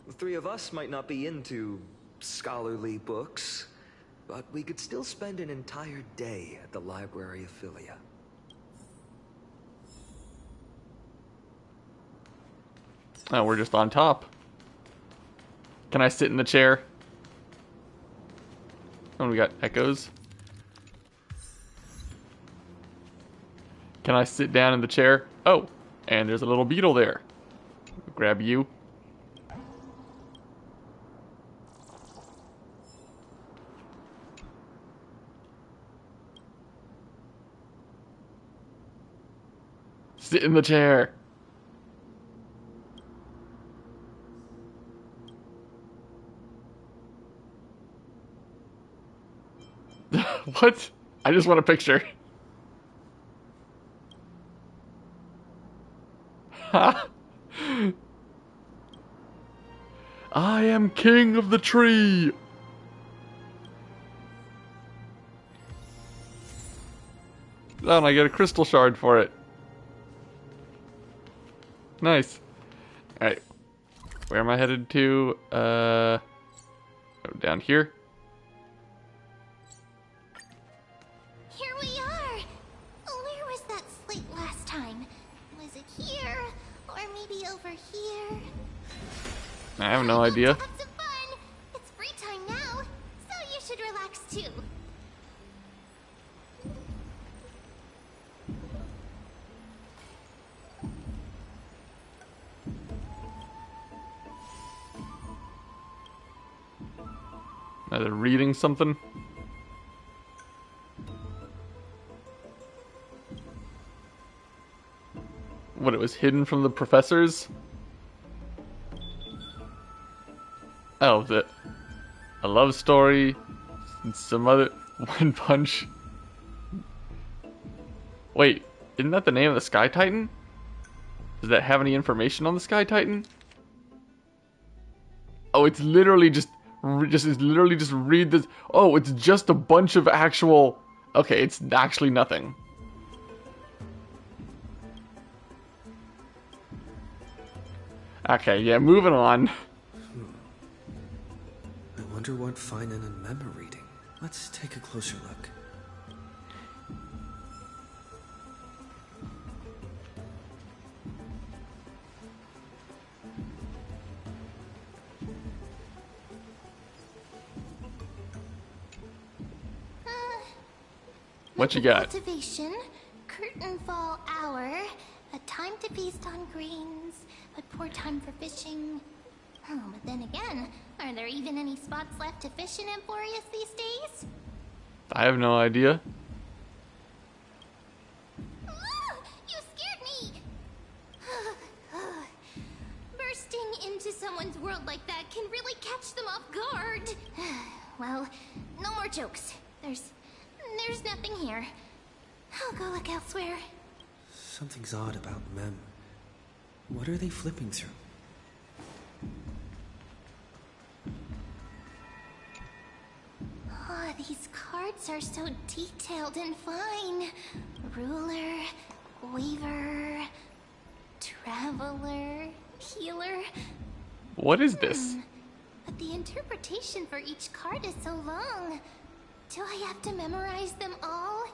The three of us might not be into scholarly books, but we could still spend an entire day at the Library of Philia. Oh, we're just on top. Can I sit in the chair? Oh, we got echoes. Can I sit down in the chair? Oh, and there's a little beetle there. Grab you. Sit in the chair. What? I just want a picture. I am king of the tree. Oh, and I get a crystal shard for it. Nice. Alright. Where am I headed to? Oh, down here. Here we are! Where was that slate last time? Was it here? Or maybe over here? I have no idea. Have some fun! It's free time now, so you should relax too. Are they reading something? What, it was hidden from the professors? Oh, a love story, and some other One Punch. Wait, isn't that the name of the Sky Titan? Does that have any information on the Sky Titan? Oh, it's literally just read this. Oh, it's just a bunch of actual. Okay, it's actually nothing. Okay, yeah, moving on. I wonder what Finan and Mem are reading. Let's take a closer look. What you got? Cultivation, curtain fall hour, a time to feast on grains, but poor time for fishing. Oh, but then again, are there even any spots left to fish in Amphorius these days? I have no idea. You scared me! Bursting into someone's world like that can really catch them off guard. Well, no more jokes. There's nothing here. I'll go look elsewhere. Something's odd about Mem. What are they flipping through? Oh, these cards are so detailed and fine. Ruler, Weaver, Traveler, Healer. What is this? But the interpretation for each card is so long. Do I have to memorize them all?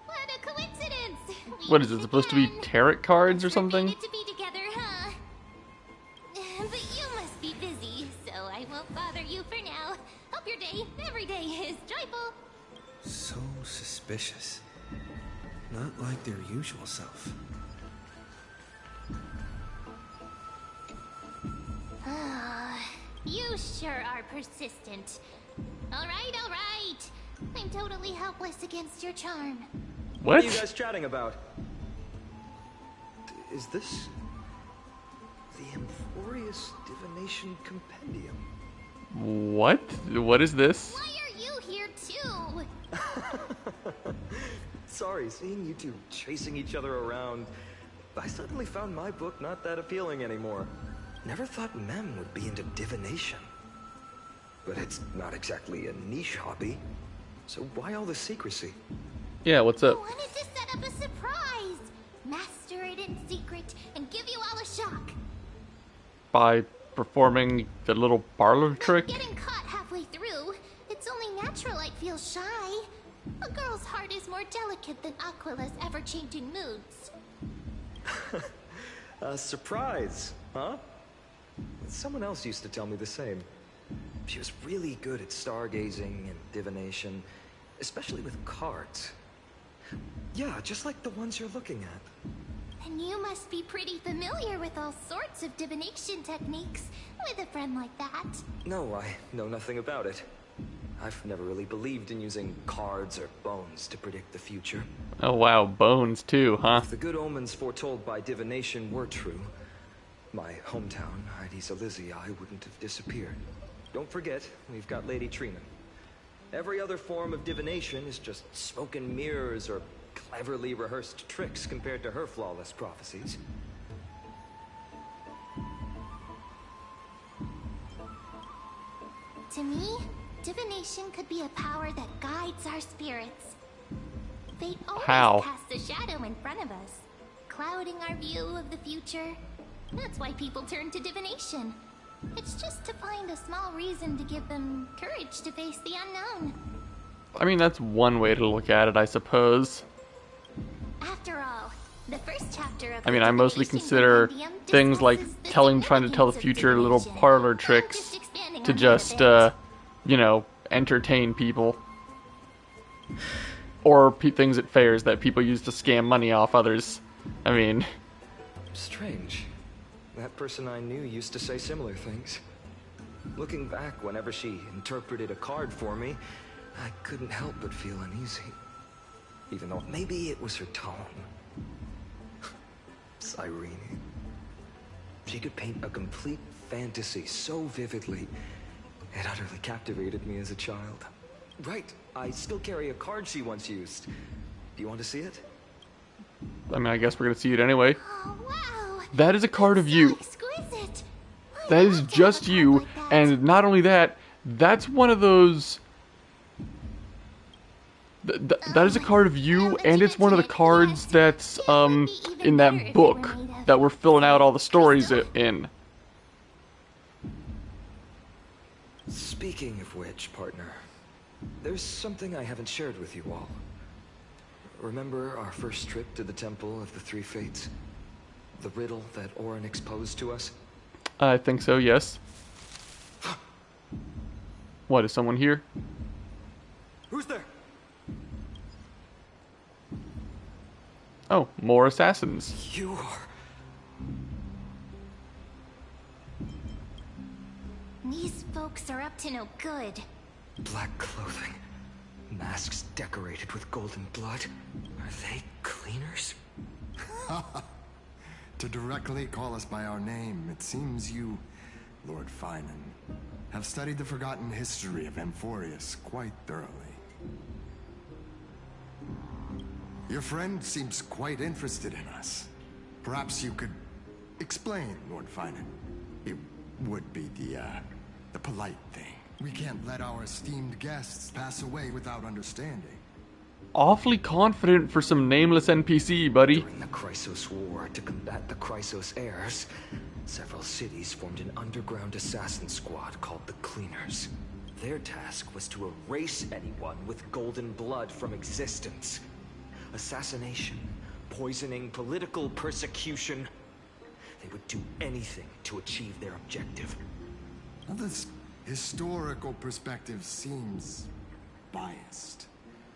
What a coincidence! What is it supposed to be? Tarot cards or something? To be together, huh? But you must be busy, so I won't bother you for now. Hope your day, every day, is joyful. So suspicious. Not like their usual self. You sure are persistent. All right. I'm totally helpless against your charm. What are you guys chatting about? Is this the Amphorius Divination Compendium? What? What is this? Why are you here too? Sorry, seeing you two chasing each other around, I suddenly found my book not that appealing anymore. Never thought Mem would be into divination. But it's not exactly a niche hobby. So why all the secrecy? Yeah, what's up? I wanted to set up a surprise. master it in secret, and give you all a shock. By performing the little parlor trick? Getting caught halfway through, it's only natural I'd feel shy. A girl's heart is more delicate than Aquila's ever-changing moods. A surprise, huh? Someone else used to tell me the same. She was really good at stargazing and divination, especially with cards. Yeah, just like the ones you're looking at. And you must be pretty familiar with all sorts of divination techniques, with a friend like that. No, I know nothing about it. I've never really believed in using cards or bones to predict the future. Oh wow, bones too, huh? If the good omens foretold by divination were true, my hometown, Ides Elysiae, wouldn't have disappeared. Don't forget, we've got Lady Trina. Every other form of divination is just smoke and mirrors or cleverly rehearsed tricks compared to her flawless prophecies. To me, divination could be a power that guides our spirits. Fate always casts a shadow in front of us, clouding our view of the future. That's why people turn to divination. It's just to find a small reason to give them courage to face the unknown. I mean, that's one way to look at it, I suppose. After all, the first chapter of I mean, I mostly consider things like trying to tell the future little parlor tricks to just, you know, entertain people. Or things at fairs that people use to scam money off others. I mean... Strange. That person I knew used to say similar things. Looking back, whenever she interpreted a card for me, I couldn't help but feel uneasy. Even though maybe it was her tone. Cyrene. She could paint a complete fantasy so vividly, it utterly captivated me as a child. Right, I still carry a card she once used. Do you want to see it? I mean, I guess we're gonna see it anyway. Oh, wow. That is a card of you. Exquisite. That is just you, and not only that, that's one of those... that is a card of you, and it's one of the cards that's, in that book that we're filling out all the stories in. Speaking of which, partner, there's something I haven't shared with you all. Remember our first trip to the Temple of the Three Fates? The riddle that Orin exposed to us? I think so, yes. What, is someone here? Who's there? Oh, more assassins. You are... These folks are up to no good. Black clothing. Masks decorated with golden blood. Are they cleaners? To directly call us by our name, it seems you, Lord Finan, have studied the forgotten history of Amphorius quite thoroughly. Your friend seems quite interested in us. Perhaps you could explain, Lord Finan. It would be the polite thing. We can't let our esteemed guests pass away without understanding. Awfully confident for some nameless NPC, buddy. During the Chrysos War, to combat the Chrysos heirs, several cities formed an underground assassin squad called the Cleaners. Their task was to erase anyone with golden blood from existence. Assassination, poisoning, political persecution. They would do anything to achieve their objective. Now, this historical perspective seems biased,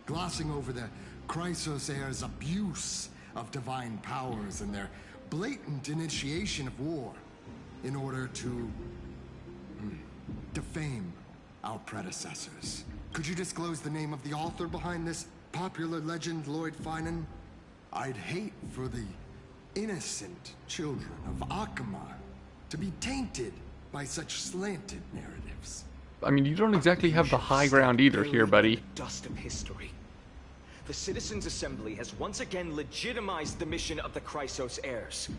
glossing over the Chrysos heirs' abuse of divine powers and their blatant initiation of war in order to defame our predecessors. Could you disclose the name of the author behind this popular legend, Lord Finan? I'd hate for the innocent children of Akamar to be tainted by such slanted narratives. I mean, you don't exactly have the high ground either here, buddy. Dust of history. The Citizens' Assembly has once again legitimized the mission of the Chrysos heirs.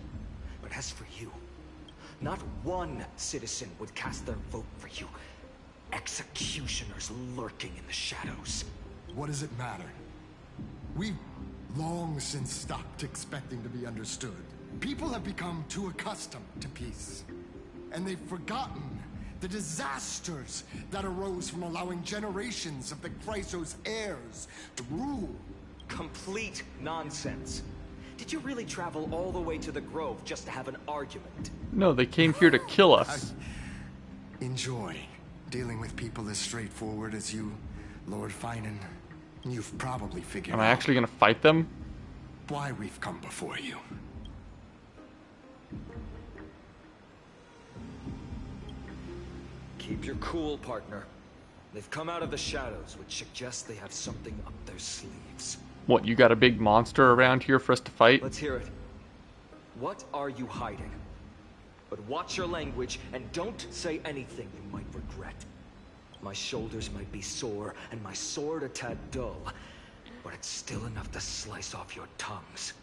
But as for you, not one citizen would cast their vote for you. Executioners lurking in the shadows. What does it matter? We've long since stopped expecting to be understood. People have become too accustomed to peace, and they've forgotten the disasters that arose from allowing generations of the Chrysos heirs to rule. Complete nonsense. Did you really travel all the way to the Grove just to have an argument? No, they came here to kill us. Enjoy dealing with people as straightforward as you, Lord Finan. You've probably figured Am I actually gonna fight them? why we've come before you. Keep your cool, partner. They've come out of the shadows, which suggests they have something up their sleeves. What, you got a big monster around here for us to fight? Let's hear it. What are you hiding? But watch your language and don't say anything you might regret. My shoulders might be sore and my sword a tad dull, but it's still enough to slice off your tongues.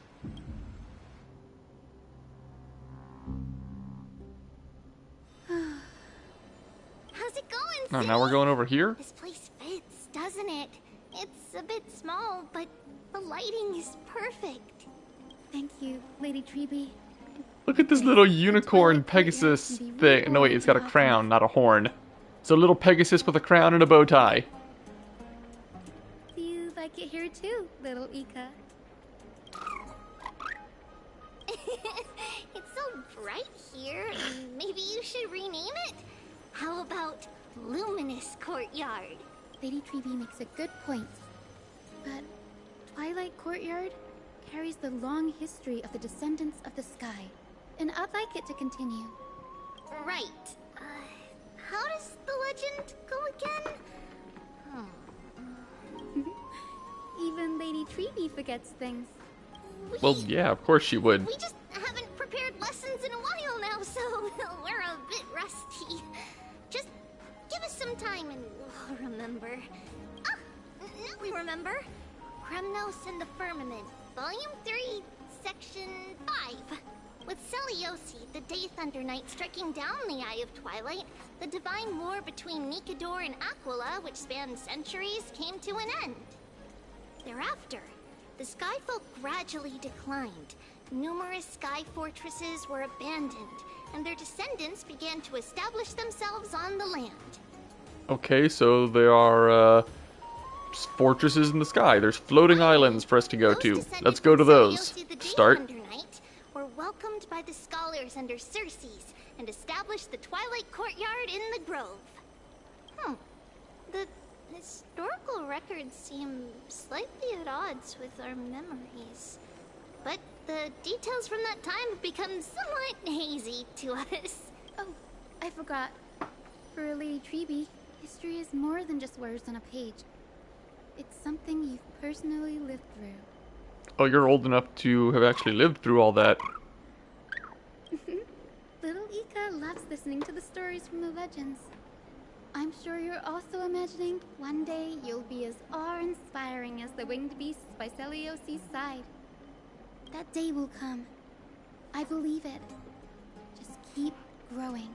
How's it going, Oh, Sid? now we're going over here? This place fits, doesn't it? It's a bit small, but the lighting is perfect. Thank you, Lady Treby. Look at this little unicorn Pegasus thing. No, wait, it's got a crown, not a horn. It's a little Pegasus with a crown and a bow tie. Do you like it here too, little Ika? It's so bright here. Maybe you should rename it? How about Luminous Courtyard? Lady Treby makes a good point. But Twilight Courtyard carries the long history of the descendants of the sky, and I'd like it to continue. Right. How does the legend go again? Even Lady Treby forgets things. Well, yeah, of course she would. We just haven't prepared lessons in a while now, so we're a bit rusty. Just give us some time and we'll remember. Ah, now we remember. Kremnos and the Firmament, Volume 3, Section 5. With Celiosi, the Day Thunder Knight, striking down the Eye of Twilight, the divine war between Nikador and Aquila, which spanned centuries, came to an end. Thereafter, the Skyfolk gradually declined. Numerous sky fortresses were abandoned, and their descendants began to establish themselves on the land. Okay, so there are fortresses in the sky. There's floating islands for us to go to. Let's go to those. Start. Were welcomed by the scholars under Circes and established the Twilight Courtyard in the Grove. The historical records seem slightly at odds with our memories, but the details from that time have become somewhat hazy to us. Oh, I forgot. For Lady Treby, history is more than just words on a page. It's something you've personally lived through. Oh, you're old enough to have actually lived through all that. Little Ika loves listening to the stories from the legends. I'm sure you're also imagining one day you'll be as awe-inspiring as the winged beasts by Celiosi's side. That day will come. I believe it. Just keep growing.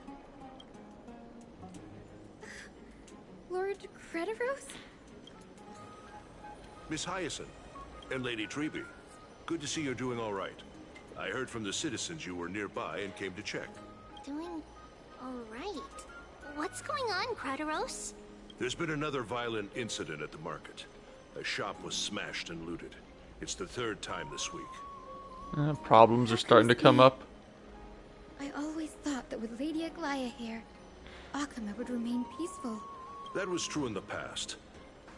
Lord Crediros? Miss Hyacinth and Lady Treby, good to see you're doing all right. I heard from the citizens you were nearby and came to check. Doing all right. What's going on, Crediros? There's been another violent incident at the market. A shop was smashed and looted. It's the third time this week. Problems are starting to come up. I always thought that with Lady Aglaya here, Akama would remain peaceful. That was true in the past.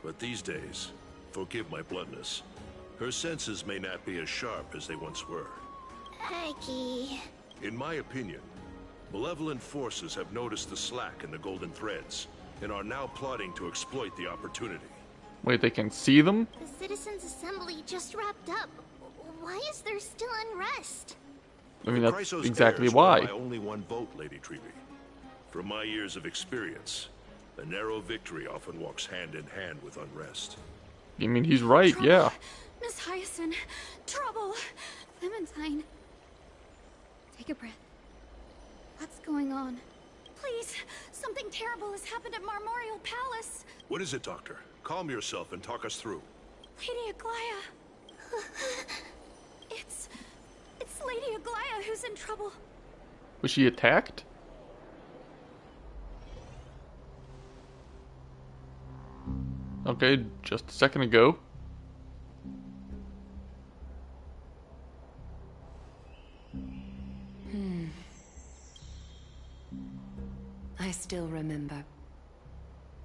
But these days, forgive my bluntness, her senses may not be as sharp as they once were. Aggie. In my opinion, malevolent forces have noticed the slack in the golden threads and are now plotting to exploit the opportunity. Wait, they can see them? The Citizens' Assembly just wrapped up. Why is there still unrest? I mean, that's Chrysos exactly heirs why. won by only one vote, Lady Treby. From my years of experience, a narrow victory often walks hand in hand with unrest. I mean, he's right, yeah. Miss Hyacinth, trouble! Clementine, take a breath. What's going on? Please, something terrible has happened at Marmorial Palace. What is it, Doctor? Calm yourself and talk us through. Lady Aglaya. It's Lady Aglaya who's in trouble. Was she attacked? Okay, just a second ago. I still remember.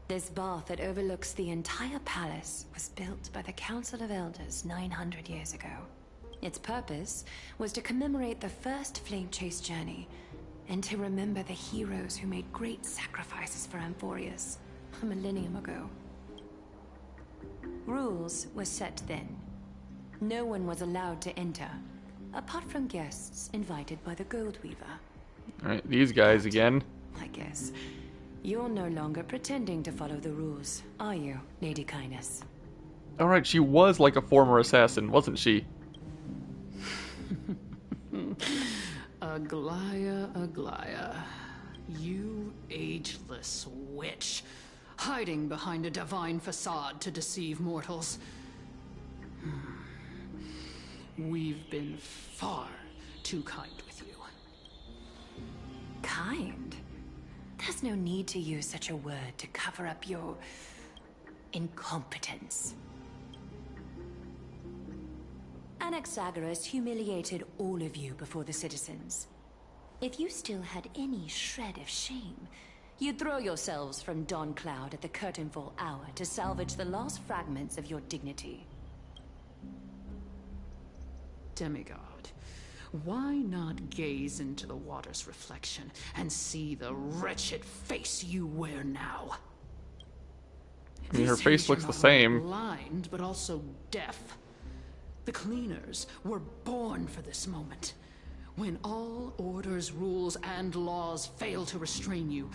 This bath that overlooks the entire palace was built by the Council of Elders 900 years ago. Its purpose was to commemorate the first flame chase journey, and to remember the heroes who made great sacrifices for Amphorius a millennium ago. Rules were set then. No one was allowed to enter, apart from guests invited by the Goldweaver. Alright, these guys again. I guess. You're no longer pretending to follow the rules, are you, Lady Kindness? Alright, she was like a former assassin, wasn't she? Aglaya, you ageless witch, hiding behind a divine facade to deceive mortals. We've been far too kind with you. Kind? There's no need to use such a word to cover up your incompetence. Anaxagoras humiliated all of you before the citizens. If you still had any shred of shame, you'd throw yourselves from dawn cloud at the curtainfall hour to salvage the last fragments of your dignity. Demigod, why not gaze into the water's reflection and see the wretched face you wear now? I mean, her This face you're looks the not same. only blind, but also deaf. The cleaners were born for this moment. When all orders, rules, and laws fail to restrain you,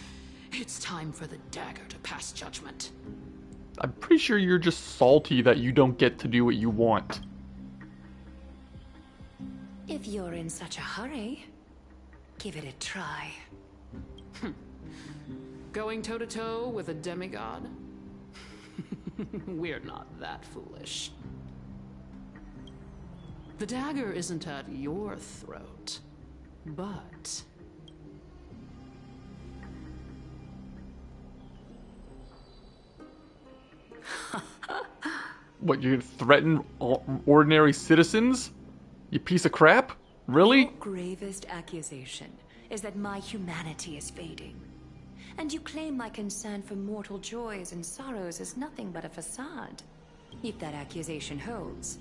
it's time for the dagger to pass judgment. I'm pretty sure you're just salty that you don't get to do what you want. If you're in such a hurry, give it a try. Going toe-to-toe with a demigod? We're not that foolish. The dagger isn't at your throat, but... What, you're gonna threaten ordinary citizens? You piece of crap? Really? Your gravest accusation is that my humanity is fading. And you claim my concern for mortal joys and sorrows is nothing but a facade. If that accusation holds,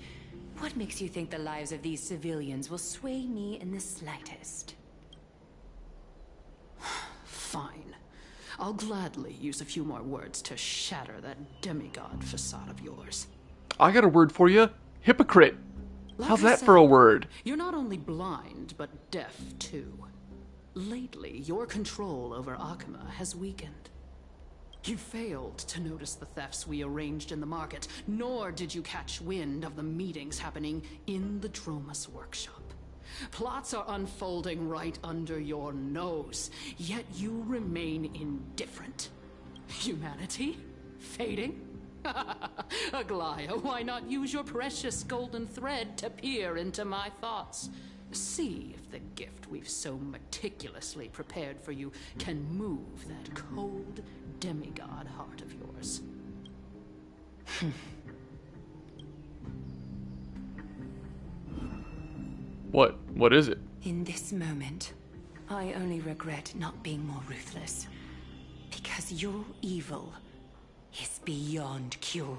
what makes you think the lives of these civilians will sway me in the slightest? Fine. I'll gladly use a few more words to shatter that demigod facade of yours. I got a word for you. Hypocrite. Like How's I that said, for a word? You're not only blind, but deaf too. Lately, your control over Akima has weakened. You failed to notice the thefts we arranged in the market, nor did you catch wind of the meetings happening in the Dromus workshop. Plots are unfolding right under your nose, yet you remain indifferent. Humanity? Fading? Aglaya, why not use your precious golden thread to peer into my thoughts? See if the gift we've so meticulously prepared for you can move that cold demigod heart of yours. What is it? In this moment, I only regret not being more ruthless. Because your evil is beyond cure.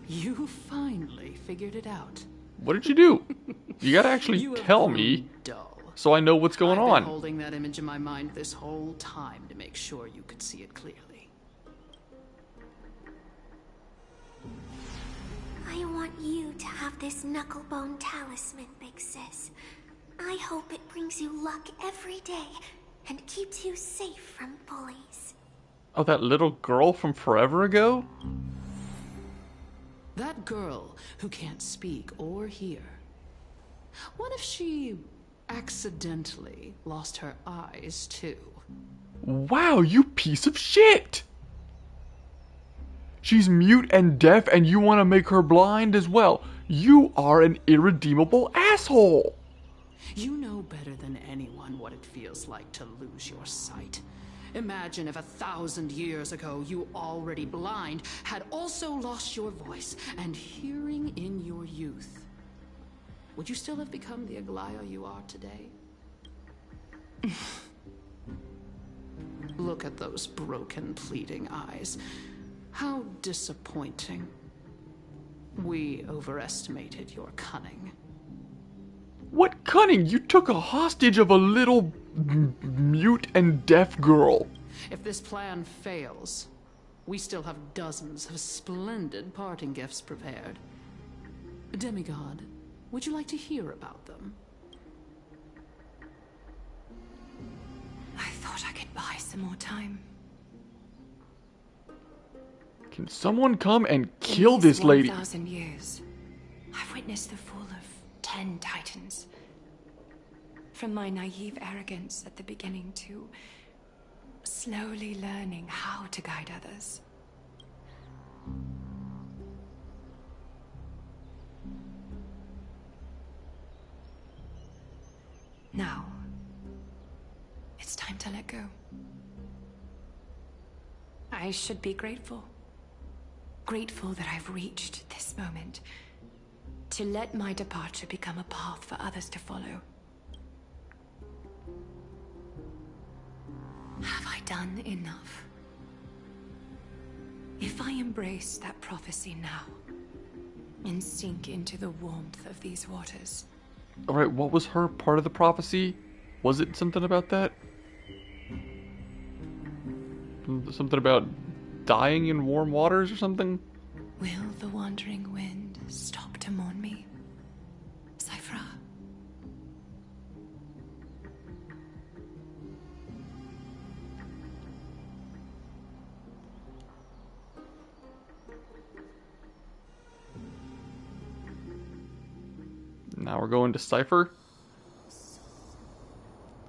You finally figured it out. What did you do? You gotta actually You have tell grown me dull. so I know what's going I've on. been holding that image in my mind this whole time to make sure you could see it clearly. I want you to have this knucklebone talisman, Big Sis. I hope it brings you luck every day and keeps you safe from bullies. Oh, that little girl from forever ago? That girl who can't speak or hear. What if she accidentally lost her eyes too? Wow, you piece of shit! She's mute and deaf and you want to make her blind as well. You are an irredeemable asshole. You know better than anyone what it feels like to lose your sight. Imagine if 1,000 years ago you, already blind, had also lost your voice and hearing in your youth. Would you still have become the Aglaya you are today? Look at those broken, pleading eyes. How disappointing. We overestimated your cunning. What cunning? You took a hostage of a little mute and deaf girl. If this plan fails, we still have dozens of splendid parting gifts prepared. Demigod, would you like to hear about them? I thought I could buy some more time. Can someone come and kill this lady? 1,000 years, I've witnessed the fall of 10 titans. From my naive arrogance at the beginning to slowly learning how to guide others. Now, it's time to let go. I should be grateful. Grateful that I've reached this moment. To let my departure become a path for others to follow. Have I done enough? If I embrace that prophecy now, and sink into the warmth of these waters. Alright, what was her part of the prophecy? Was it something about that? Something about dying in warm waters or something? Will the wandering wind stop to mourn me? Cyphra. Now we're going to Cypher.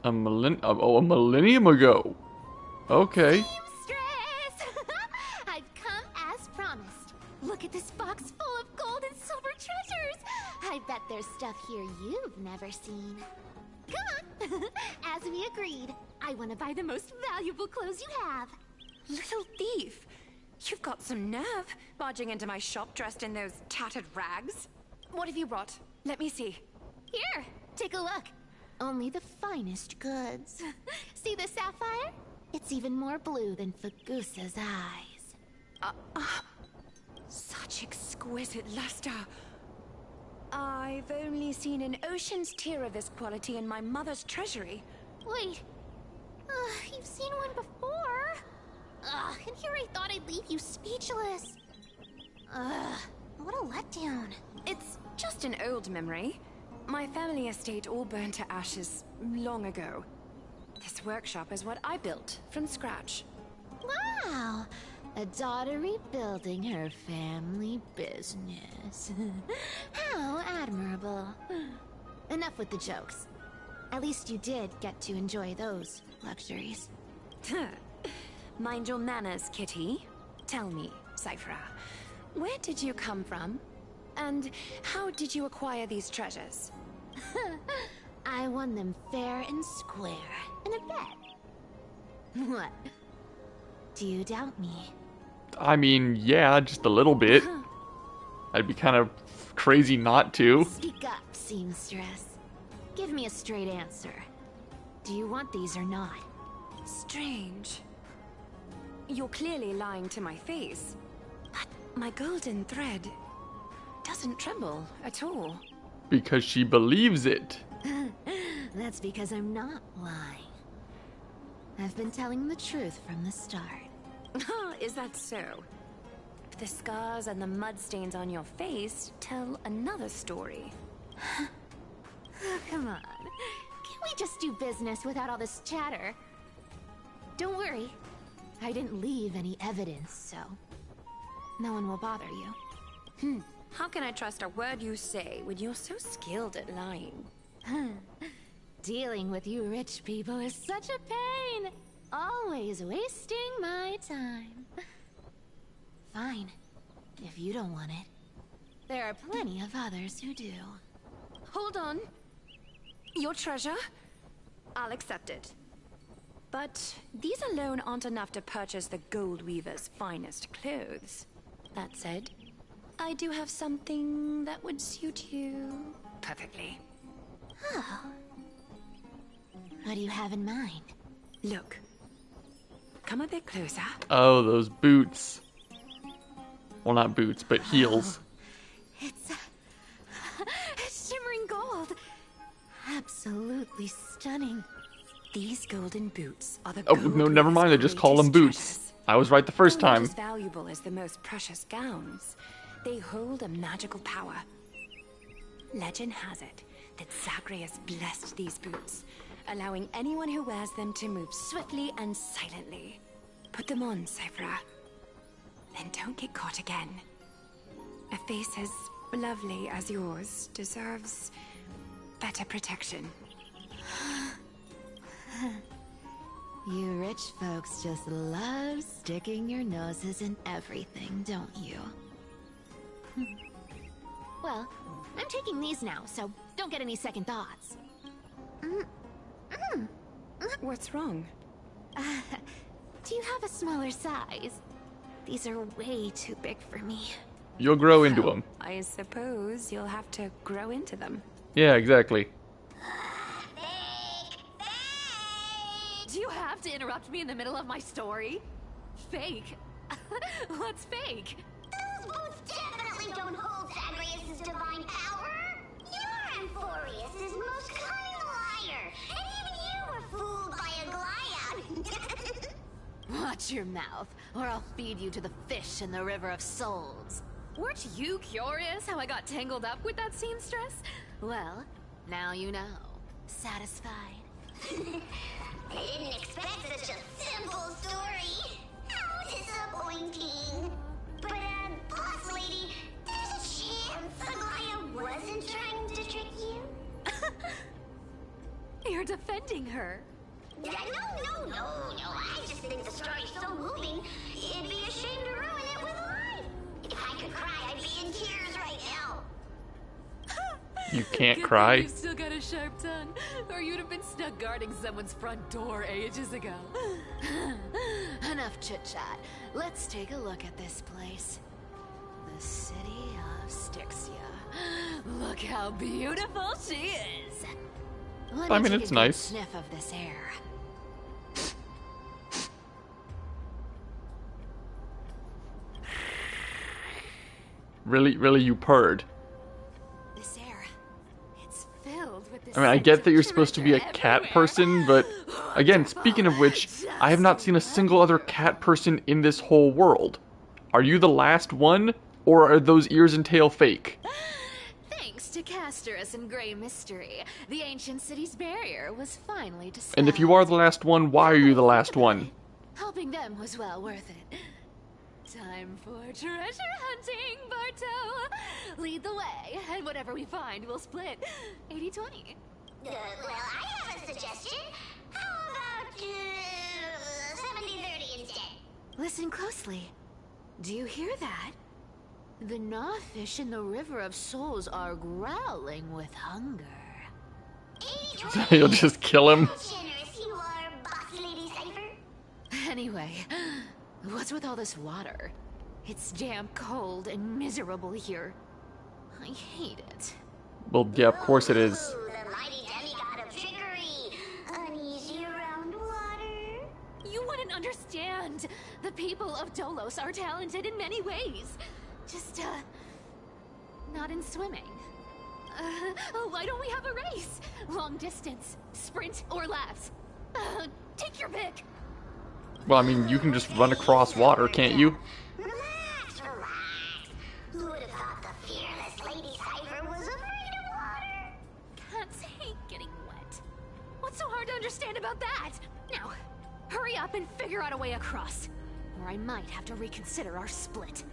A millennium ago. Okay. Seamstress! I've come as promised. Look at this box full of gold and silver treasures. I bet there's stuff here you've never seen. Come on. As we agreed, I want to buy the most valuable clothes you have. Little thief! You've got some nerve, barging into my shop dressed in those tattered rags. What have you brought? Let me see. Here, take a look. Only the finest goods. See the sapphire? It's even more blue than Fagusa's eyes. Such exquisite luster. I've only seen an ocean's tier of this quality in my mother's treasury. Wait. You've seen one before. And here I thought I'd leave you speechless. What a letdown. It's just an old memory. My family estate all burned to ashes long ago. This workshop is what I built from scratch. Wow! A daughter rebuilding her family business. How admirable. Enough with the jokes. At least you did get to enjoy those luxuries. Mind your manners, Kitty. Tell me, Cyphra, where did you come from? And how did you acquire these treasures? I won them fair and square in a bet. What? Do you doubt me? I mean, yeah, just a little bit. I'd be kind of crazy not to. Speak up, seamstress. Give me a straight answer. Do you want these or not? Strange. You're clearly lying to my face. But my golden thread doesn't tremble at all. Because she believes it. That's because I'm not lying. I've been telling the truth from the start. Is that so? The scars and the mud stains on your face tell another story. Oh, come on. Can't we just do business without all this chatter? Don't worry. I didn't leave any evidence, so no one will bother you. How can I trust a word you say when you're so skilled at lying? Dealing with you rich people is such a pain. Always wasting my time. fine. If you don't want it, there are plenty of others who do. Hold on. Your treasure? I'll accept it. But these alone aren't enough to purchase the Gold Weaver's finest clothes. That said, I do have something that would suit you perfectly. Oh. What do you have in mind? Look. Come a bit closer. Oh, those boots. Well, not boots, but heels. It's shimmering gold. Absolutely stunning. These golden boots are the Oh, no, never mind. I just call them boots. I was right the first Not time. as valuable as the most precious gowns. They hold a magical power. Legend has it that Zagreus blessed these boots, allowing anyone who wears them to move swiftly and silently. Put them on, Cyphra. Then don't get caught again. A face as lovely as yours deserves better protection. You rich folks just love sticking your noses in everything, don't you? Well, I'm taking these now, so don't get any second thoughts. What's wrong? Do you have a smaller size? These are way too big for me. You'll grow into them. I suppose you'll have to grow into them. Yeah, exactly. Do you have to interrupt me in the middle of my story? Fake? What's fake? Those boots definitely don't hold Zagreus' divine power. You're Amphorius' most cunning liar, and even you were fooled by a Glyad. Watch your mouth, or I'll feed you to the fish in the River of Souls. Weren't you curious how I got tangled up with that seamstress? Well, now you know. Satisfied? I didn't expect such a simple story. How disappointing. But, boss lady, there's a chance Aglaya wasn't trying to trick you? You're defending her. No. I just think the story's so moving, it'd be a shame to ruin it with a lie. If I could cry, I'd be in tears right now. You can't Good cry. thing you've still got a sharp tongue, or you'd have been stuck guarding someone's front door ages ago. Enough chit-chat. Let's take a look at this place. The city of Styxia. Look how beautiful she is. Let I mean, take it's a good nice. Sniff of this air. Really, you purred. This air, it's filled with this. I mean, I get that you're supposed to be a cat person, but again, speaking of which, I have not seen a single other cat person in this whole world. Are you the last one, or are those ears and tail fake? Thanks to Castorus and Grey Mystery, the ancient city's barrier was finally dispelled. And if you are the last one, why are you the last one? Helping them was well worth it. Time for treasure hunting, Barto! Lead the way, and whatever we find, we'll split 80-20. Well, I have a suggestion. How about 70-30 instead? Listen closely. Do you hear that? The gnawfish in the River of Souls are growling with hunger. You'll just kill him. Generous you are, boss lady Cypher. Anyway, what's with all this water? It's damp, cold, and miserable here. I hate it. Well, yeah, of course it is. The mighty demigod of trickery. Uneasy around water. You wouldn't understand. The people of Dolos are talented in many ways. Just, not in swimming. Why don't we have a race? Long distance, sprint, or laps? Take your pick. Well, I mean, you can just run across water, can't you? Relax. Who would have thought the fearless Lady Cypher was afraid of water? Cats hate getting wet. What's so hard to understand about that? Now, hurry up and figure out a way across. Or I might have to reconsider our split.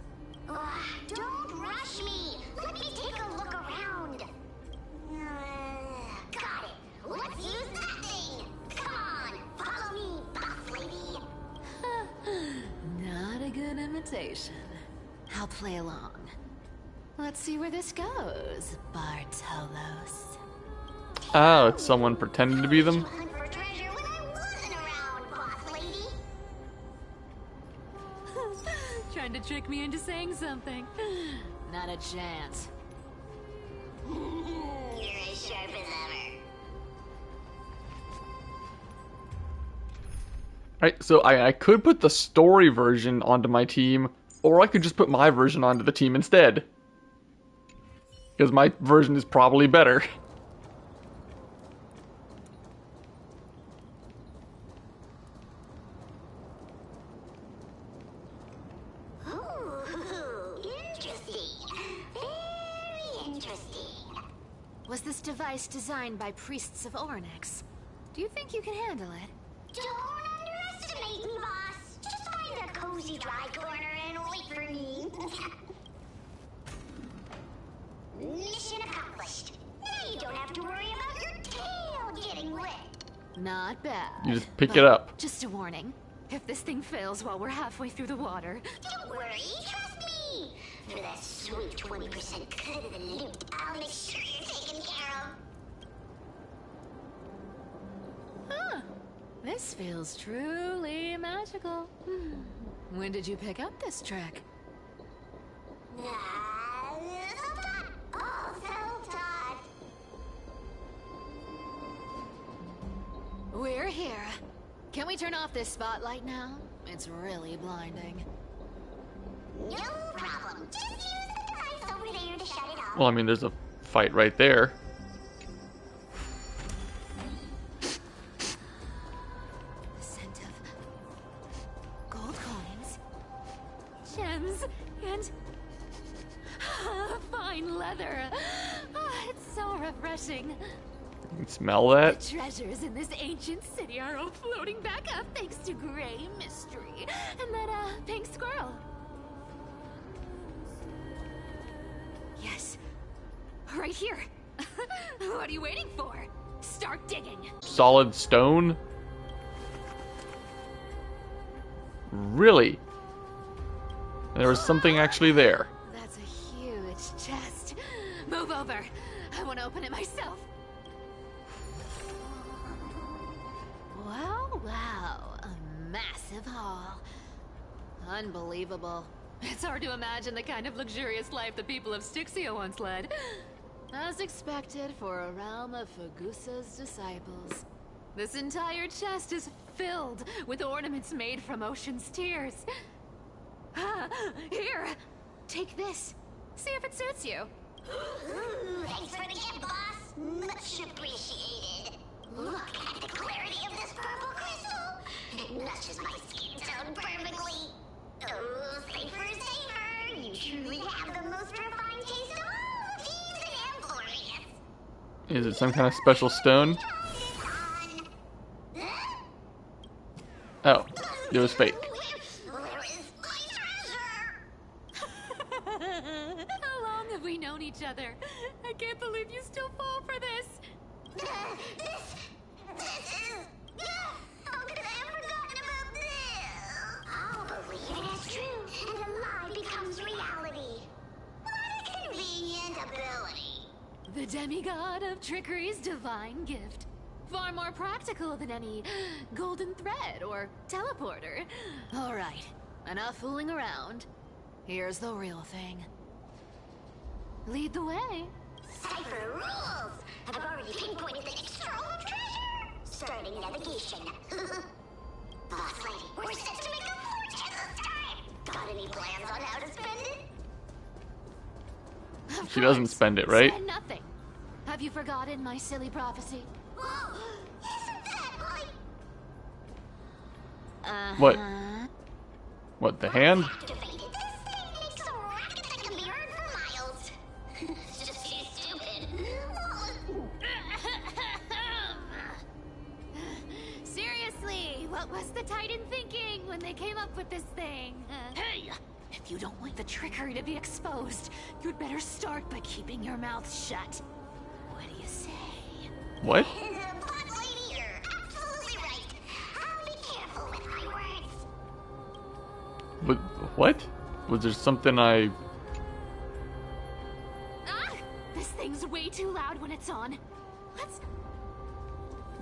Don't rush me. Let me take a look around. Got it. Let's use that thing. Come on, follow me, boss lady. Not a good imitation. I'll play along. Let's see where this goes, Bartolos. Oh, it's someone pretending to be them? Trying to trick me into saying something. Not a chance. You're as sharp as ever. Right, so I could put the story version onto my team, or I could just put my version onto the team instead. Because my version is probably better. Was this device designed by priests of Ornyx? Do you think you can handle it? Don't underestimate me, boss. Just find a cozy dry corner and wait for me. Mission accomplished. Now you don't have to worry about your tail getting wet. Not bad. You just pick it up. Just a warning. If this thing fails while we're halfway through the water... Don't worry, trust me. For that sweet 20% cut of the loot, I'll make sure you're taken care of. Huh. This feels truly magical. When did you pick up this trick? We're here. Can we turn off this spotlight now? It's really blinding. No problem. Just use the device over there to shut it off. Well, I mean, there's a fight right there. The scent of gold coins, gems, and fine leather. It's so refreshing. You can smell that? The treasures in this ancient city are all floating back up thanks to Grey Mystery and that pink squirrel. Yes, right here. What are you waiting for? Start digging. Solid stone? Really? There was something actually there. That's a huge chest. Move over. I want to open it myself. Wow, a massive haul. Unbelievable. It's hard to imagine the kind of luxurious life the people of Styxia once led. As expected for a realm of Fagusa's disciples. This entire chest is filled with ornaments made from ocean's tears. Here, take this. See if it suits you. Thanks for the gift, boss. Much appreciated. Look at the clarity of this purple crystal. It matches my skin tone perfectly. Oh, safer, safer. You truly have the most refined taste of all thieves and Amphorius. Is it some kind of special stone? Oh, it was fake. How long have we known each other? I can't believe you still fall for this. This is... How could I have forgotten about this? I'll believe it is true, and a lie becomes reality. What a convenient ability. The demigod of trickery's divine gift. Far more practical than any golden thread or teleporter. All right, enough fooling around. Here's the real thing. Lead the way. Cipher rules! I've already pinpointed the next trove of treasure! Starting navigation. Boss lady, we're set to make a fortune this time! Got any plans on how to spend it? She doesn't spend it, right? Spend nothing. Have you forgotten my silly prophecy? Whoa! Isn't that like... What? What, the hand? Activated. This thing makes a racket that can be heard for miles. It's just too stupid. Seriously, what was the Titan thinking when they came up with this thing? Hey! If you don't want the trickery to be exposed, you'd better start by keeping your mouth shut. What do you say? What? Boss lady, you're absolutely right. I'll be careful with my words. But what? Was there something I... Ah! This thing's way too loud when it's on. Let's...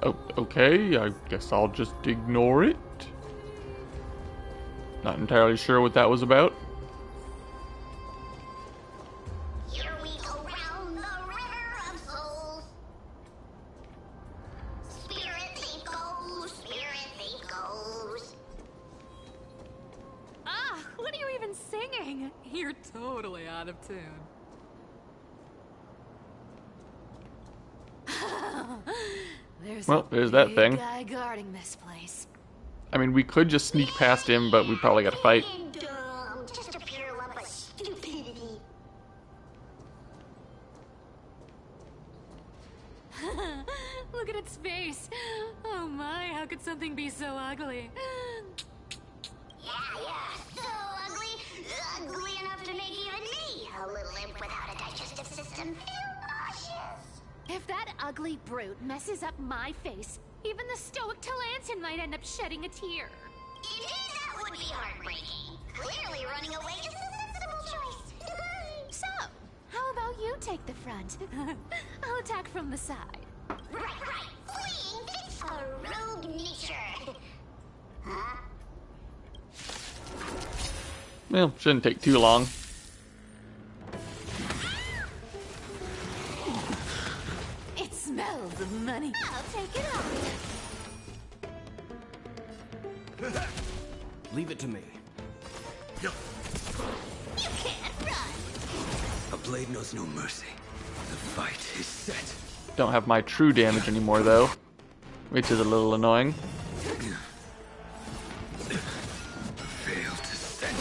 Oh, okay, I guess I'll just ignore it. Not entirely sure what that was about. Here we go round the river of souls. Spirit thief goes, spirit thief goes. Ah! What are you even singing? You're totally out of tune. There's that thing. Guy guarding this place. I mean, we could just sneak past him, but we probably gotta fight. Dumb, just a pure lump of stupidity. Look at its face. Oh my, how could something be so ugly? Yeah, so ugly. Ugly enough to make even me, a little imp without a digestive system, feel nauseous. If that ugly brute messes up my face, even the stoic Talantin might end up shedding a tear. Indeed, that would be heartbreaking. Clearly running away is a sensible choice. So, how about you take the front? I'll attack from the side. Right. Fleeing fits a rogue nature. Huh? Well, shouldn't take too long. It smells of money. I'll take it off. Leave it to me. You can't run. A blade knows no mercy. The fight is set. Don't have my true damage anymore, though, which is a little annoying. Failed to set.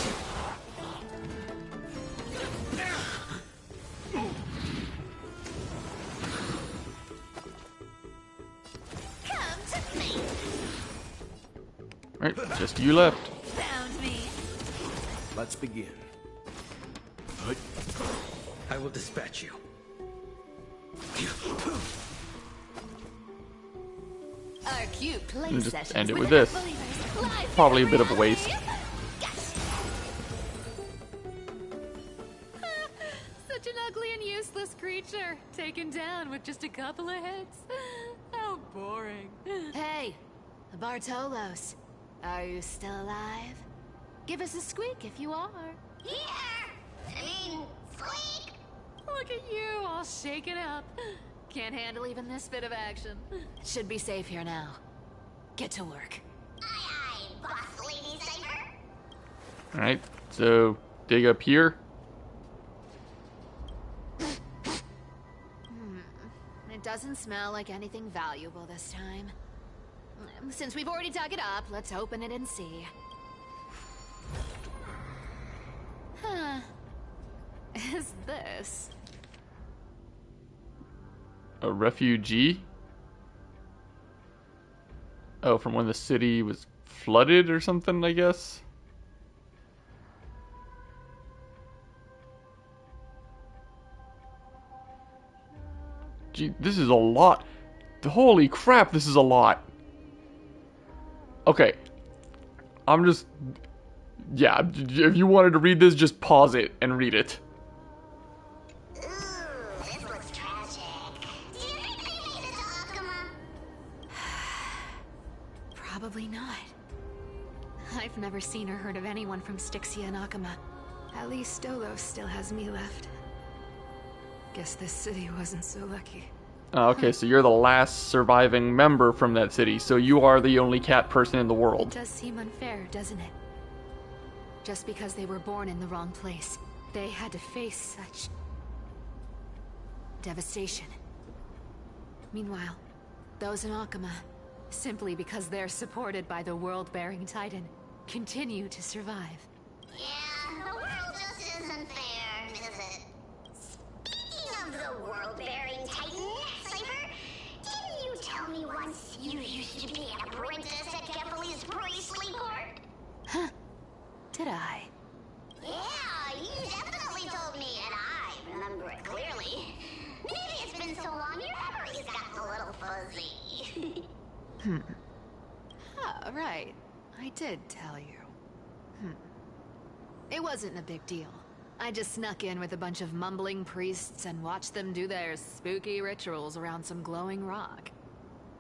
Come to me. Right, just you left. Found me. Let's begin. I will dispatch you. Our cute play And just sessions end it with our this. believers. Live Probably a every bit of a waste. Such an ugly and useless creature, taken down with just a couple of hits. How boring. Hey, Bartolos, are you still alive? Give us a squeak if you are. Squeak! Look at you, all shaken up. Can't handle even this bit of action. Should be safe here now. Get to work. Aye, boss lady Cypher. Alright, so dig up here. It doesn't smell like anything valuable this time. Since we've already dug it up, let's open it and see. Huh. Is this? A refugee? Oh, from when the city was flooded or something, I guess? Gee, this is a lot. Holy crap, this is a lot. Okay. I'm just... Yeah, if you wanted to read this, just pause it and read it. This looks tragic. Do you think they made it to Akuma? Probably not. I've never seen or heard of anyone from Styxia and Akuma. At least Dolos still has me left. Guess this city wasn't so lucky. Oh, okay, so you're the last surviving member from that city, so you are the only cat person in the world. It does seem unfair, doesn't it? Just because they were born in the wrong place, they had to face such devastation. Meanwhile, those in Akuma, simply because they're supported by the world-bearing Titan, continue to survive. Yeah, the world just isn't fair, is it? Speaking of the world-bearing Titan, Cypher, didn't you tell me once you used to be an apprentice at Kefali's priestly court? Huh. Did I? Yeah, you definitely told me, and I remember it clearly. Maybe it's been so long your memory's gotten a little fuzzy. Ah, right. I did tell you. It wasn't a big deal. I just snuck in with a bunch of mumbling priests and watched them do their spooky rituals around some glowing rock.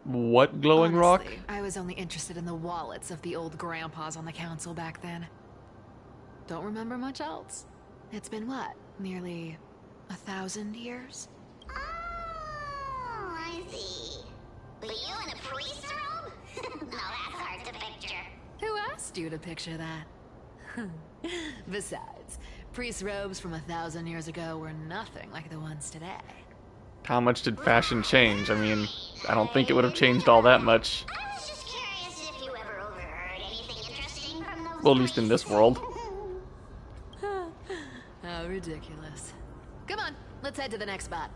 What glowing rock? Honestly, I was only interested in the wallets of the old grandpas on the council back then. Don't remember much else. It's been what? Nearly 1,000 years? Oh, I see. But you in a priest robe? No, that's hard to picture. Who asked you to picture that? Besides, priest robes from 1,000 years ago were nothing like the ones today. How much did fashion change? I mean, I don't think it would have changed all that much. I was just curious if you ever overheard anything interesting from those. Well, at least in this world. How ridiculous. Come on, let's head to the next spot.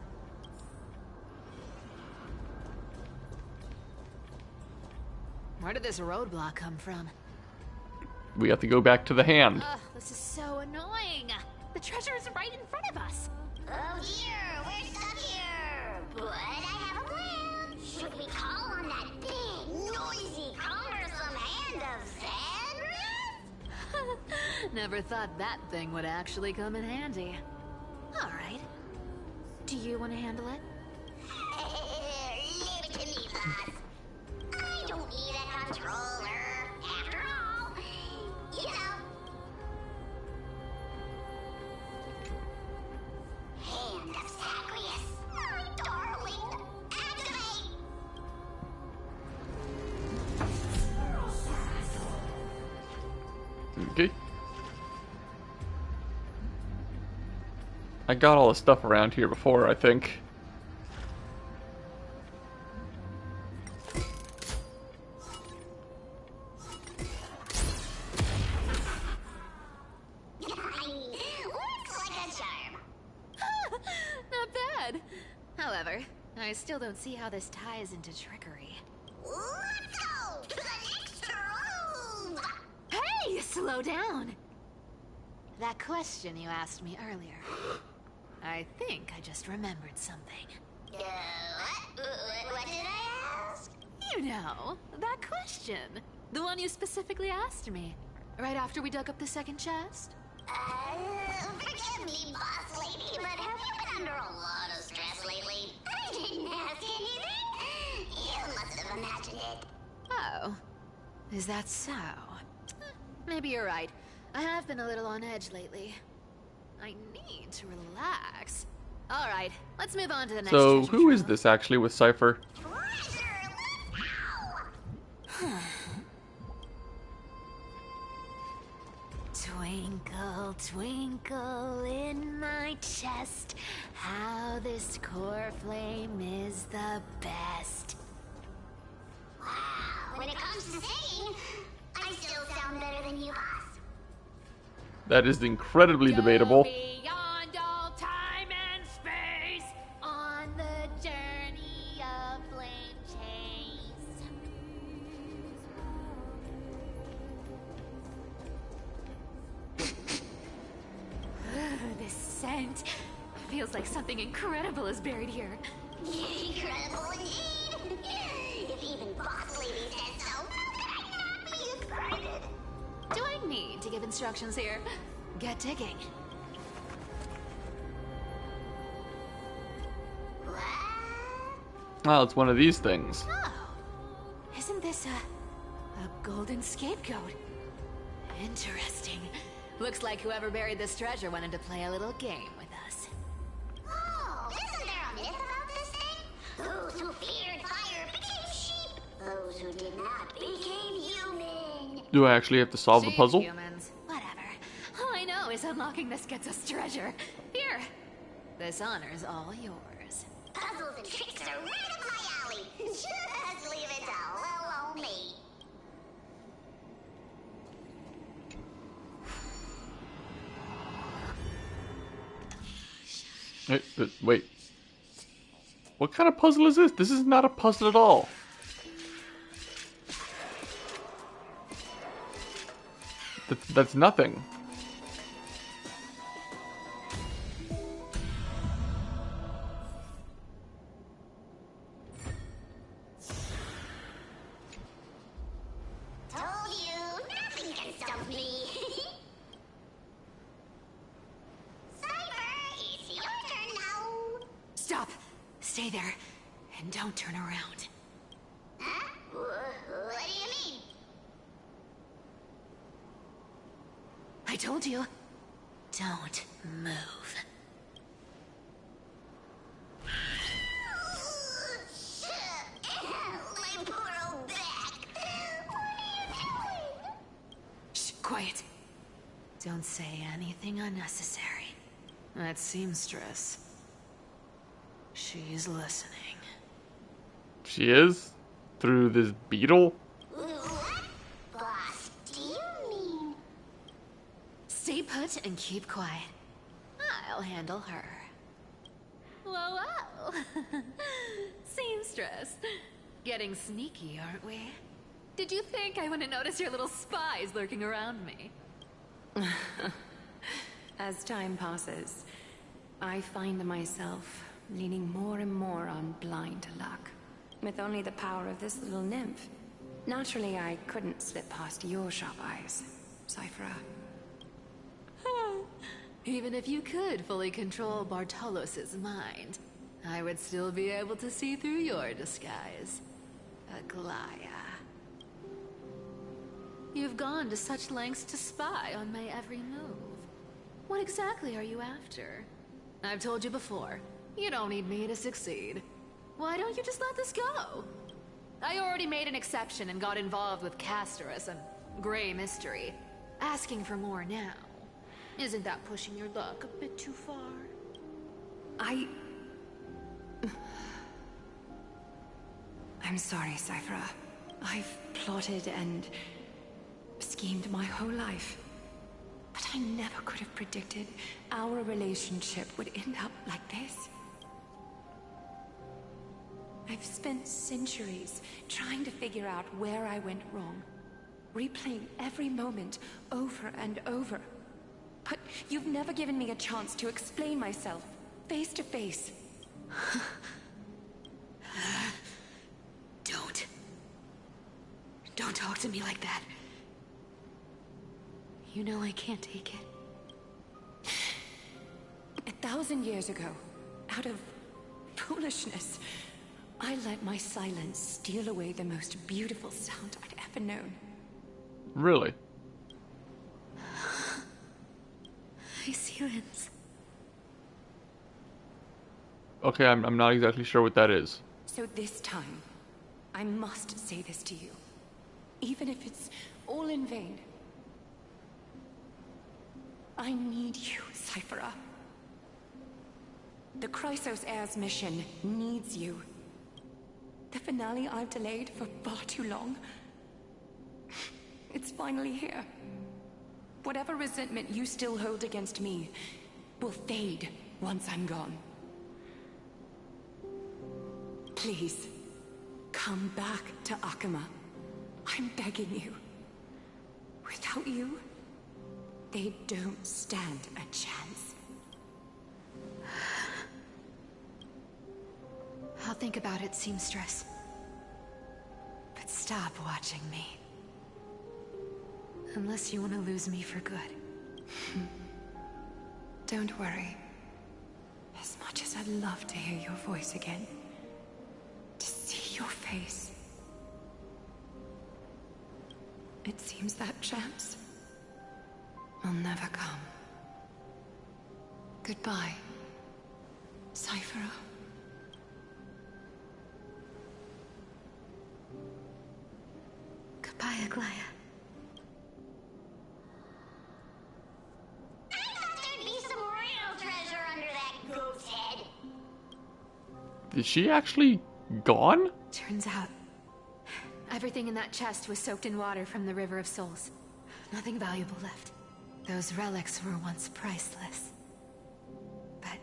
Where did this roadblock come from? We have to go back to the hand. Ugh, this is so annoying. The treasure is right in front of us. Oh dear, we're stuck here. But I have a plan. Should we call on that big, noisy, cumbersome hand of Xandrath? Never thought that thing would actually come in handy. All right. Do you want to handle it? Leave it to me, boss. I don't need a controller. After all, you know. Hand of Zagreus, my darling. Activate! Okay. I got all the stuff around here before, I think. Not bad. However, I still don't see how this ties into trickery. Let's go to the next room! Hey, slow down! That question you asked me earlier. I think I just remembered something. What did I ask? You know, that question. The one you specifically asked me. Right after we dug up the second chest. Forgive me, boss lady, but have you been under a lot of stress lately? I didn't ask anything. You must have imagined it. Oh. Is that so? Maybe you're right. I have been a little on edge lately. I need to relax. All right, let's move on to the next So, treasure who is this actually with Cypher? Twinkle, twinkle in my chest, how this core flame is the best. Wow, when it comes to singing, I still sound better than you, boss. That is incredibly debatable. Beyond all time and space, on the journey of flame chase. This scent feels like something incredible is buried here. Incredible indeed. If even boss lady said so, how could I not be excited? Do I need to give instructions here? Get digging. Well, it's one of these things. Oh, isn't this a golden scapegoat? Interesting. Looks like whoever buried this treasure wanted to play a little game with us. Oh, isn't there a myth about this thing? Those who feared fire became sheep. Those who did not became human. Do I actually have to solve the Sheep puzzle? Humans, whatever. All I know is unlocking this gets us treasure. Here. This honor's all yours. Puzzles and tricks are right up my alley. Just leave it to little old me. Wait. What kind of puzzle is this? This is not a puzzle at all. That's nothing. Told you, nothing can stump me. stay there and don't turn around. Huh? What do you mean? I told you, don't move. My poor old back. What are you doing? Shh, quiet. Don't say anything unnecessary. That seamstress. She's listening. She is? Through this beetle? What? Boss, do you mean? Stay put and keep quiet. I'll handle her. Whoa, whoa. Seamstress. Getting sneaky, aren't we? Did you think I wouldn't notice your little spies lurking around me? As time passes, I find myself leaning more and more on blind luck. With only the power of this little nymph. Naturally, I couldn't slip past your sharp eyes, Cyphera. Even if you could fully control Bartolos's mind, I would still be able to see through your disguise. Aglaya. You've gone to such lengths to spy on my every move. What exactly are you after? I've told you before, you don't need me to succeed. Why don't you just let this go? I already made an exception and got involved with Castorus and Grey Mystery. Asking for more now. Isn't that pushing your luck a bit too far? I'm sorry, Cyphera. I've plotted and schemed my whole life. But I never could have predicted our relationship would end up like this. I've spent centuries trying to figure out where I went wrong, replaying every moment over and over. But you've never given me a chance to explain myself, face to face. Don't talk to me like that. You know I can't take it. 1,000 years ago, out of foolishness, I let my silence steal away the most beautiful sound I'd ever known. Really? Silence. Okay, I'm not exactly sure what that is. So this time, I must say this to you. Even if it's all in vain. I need you, Cyphera. The Chrysos Heir's mission needs you. The finale I've delayed for far too long. It's finally here. Whatever resentment you still hold against me will fade once I'm gone. Please, come back to Akama. I'm begging you. Without you, they don't stand a chance. I'll think about it, seamstress. But stop watching me. Unless you want to lose me for good. Don't worry. As much as I'd love to hear your voice again, to see your face, it seems that chance will never come. Goodbye, Cyphera. Goodbye, Aglaya. Is she actually gone? Turns out, everything in that chest was soaked in water from the River of Souls. Nothing valuable left. Those relics were once priceless. But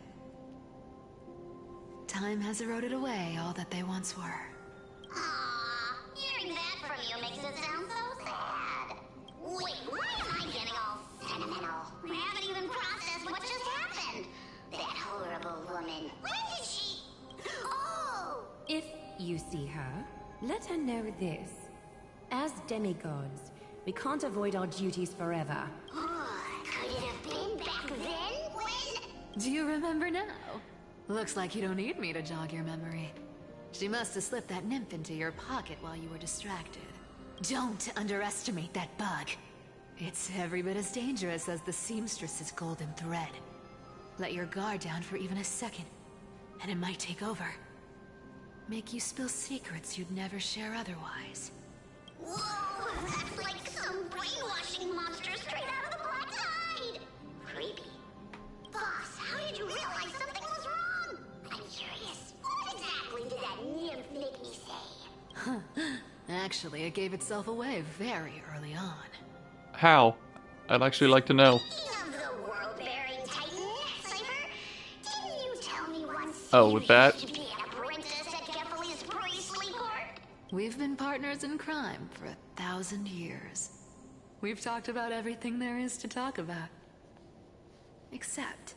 time has eroded away all that they once were. Aww, hearing that from you makes it sound so sad. Wait, why am I getting all sentimental? I haven't even processed what just happened. That horrible woman. When did she... Oh! If you see her, let her know this. As demigods, we can't avoid our duties forever. Could it have been back then when... Do you remember now? Looks like you don't need me to jog your memory. She must have slipped that nymph into your pocket while you were distracted. Don't underestimate that bug. It's every bit as dangerous as the seamstress's golden thread. Let your guard down for even a second, and it might take over. Make you spill secrets you'd never share otherwise. Whoa, that's like some brainwashing monster straight out of the Black Tide! Creepy. Boss, how did you realize something was wrong? I'm curious, what exactly did that nymph make me say? Huh. Actually, it gave itself away very early on. How? I'd actually like to know. Speaking of the world-bearing titan, Cypher, didn't you tell me once Oh, with that? you used to be an apprentice at Kefali's priestly court? We've been partners in crime for 1,000 years. We've talked about everything there is to talk about. Except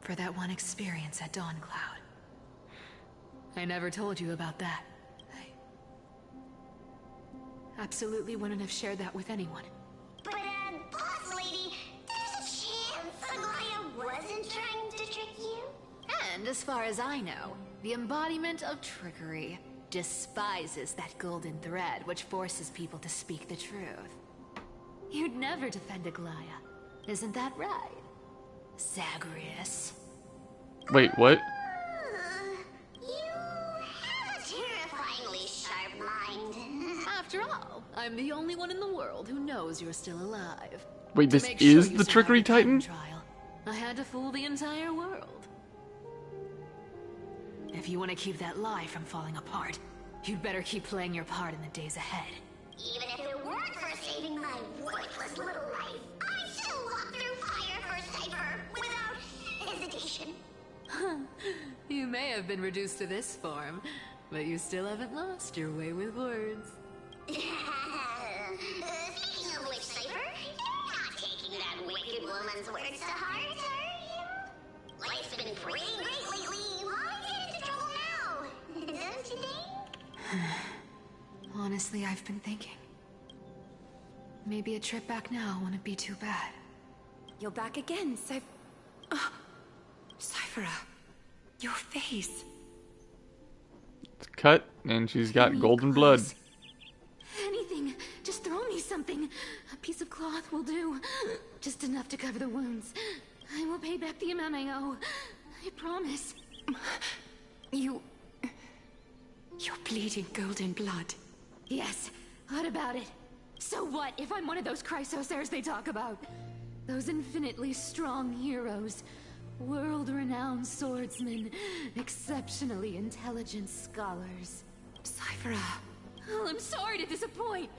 for that one experience at Dawncloud. I never told you about that. I absolutely wouldn't have shared that with anyone. But, boss lady, there's a chance Aglaya wasn't trying to trick you? And as far as I know, the embodiment of trickery despises that golden thread which forces people to speak the truth. You'd never defend Aglaya. Isn't that right, Zagreus? Wait, what? You have a terrifyingly sharp mind. After all, I'm the only one in the world who knows you're still alive. Wait, this is the Trickery Titan? Trial, I had to fool the entire world. If you want to keep that lie from falling apart, you'd better keep playing your part in the days ahead. Even if it weren't for saving my worthless little life, I'd still walk through fire for Cypher without hesitation. You may have been reduced to this form, but you still haven't lost your way with words. Speaking of which, Cypher, you're not taking that wicked woman's words to heart, are you? Life's been pretty great lately. Why get into trouble now? Don't you think? Honestly, I've been thinking. Maybe a trip back now wouldn't be too bad. You're back again, Cyphera, your face. It's cut, and she's got golden blood. Anything. Just throw me something. A piece of cloth will do. Just enough to cover the wounds. I will pay back the amount I owe. I promise. You're bleeding golden blood. Yes. What about it? So what if I'm one of those Chrysosairs they talk about? Those infinitely strong heroes. World-renowned swordsmen. Exceptionally intelligent scholars. Cyphera. Oh, I'm sorry to disappoint.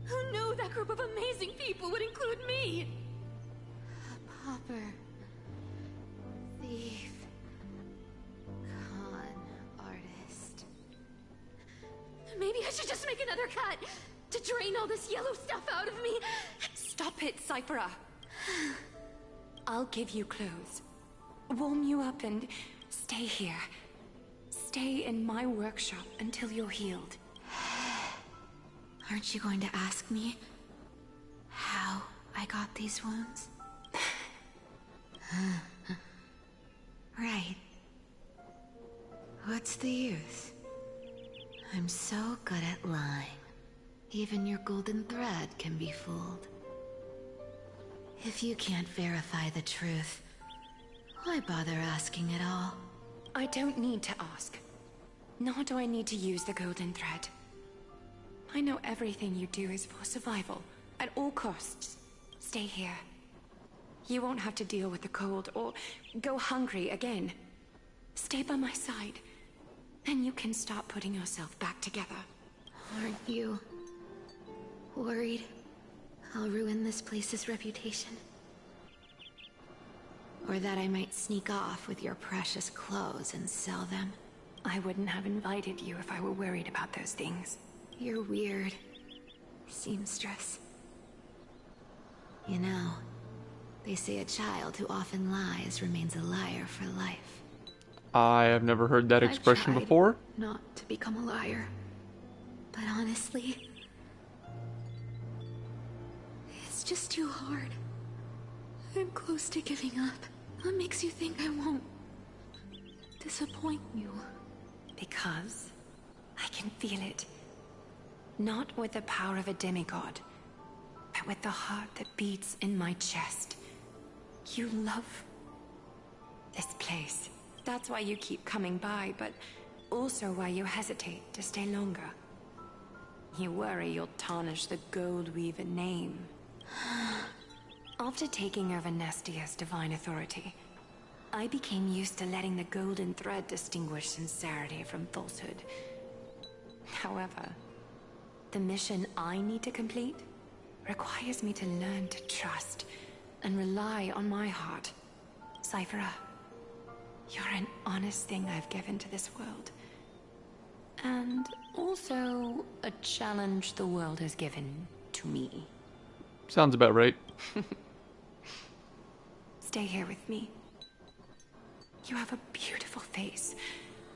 Who knew that group of amazing people would include me? A pauper. Thief. Con artist. Maybe I should just make another cut to drain all this yellow stuff out of me. Stop it, Cyphera. I'll give you clothes. Warm you up and stay here. Stay in my workshop until you're healed. Aren't you going to ask me how I got these wounds? Right. What's the use? I'm so good at lying. Even your golden thread can be fooled. If you can't verify the truth, why bother asking at all? I don't need to ask. Nor do I need to use the golden thread. I know everything you do is for survival, at all costs. Stay here. You won't have to deal with the cold or go hungry again. Stay by my side. Then you can start putting yourself back together. Aren't you worried I'll ruin this place's reputation? Or that I might sneak off with your precious clothes and sell them? I wouldn't have invited you if I were worried about those things. You're weird, seamstress. You know, they say a child who often lies remains a liar for life. I have never heard that expression I've tried before. Not to become a liar. But honestly, it's just too hard. I'm close to giving up. What makes you think I won't? disappoint you? Because I can feel it. Not with the power of a demigod, but with the heart that beats in my chest. You love this place. That's why you keep coming by, but also why you hesitate to stay longer. You worry you'll tarnish the Gold Weaver name. After taking over Nestia's divine authority, I became used to letting the golden thread distinguish sincerity from falsehood. However, the mission I need to complete requires me to learn to trust and rely on my heart. Cyphera, you're an honest thing I've given to this world. And also a challenge the world has given to me. Sounds about right. Stay here with me. You have a beautiful face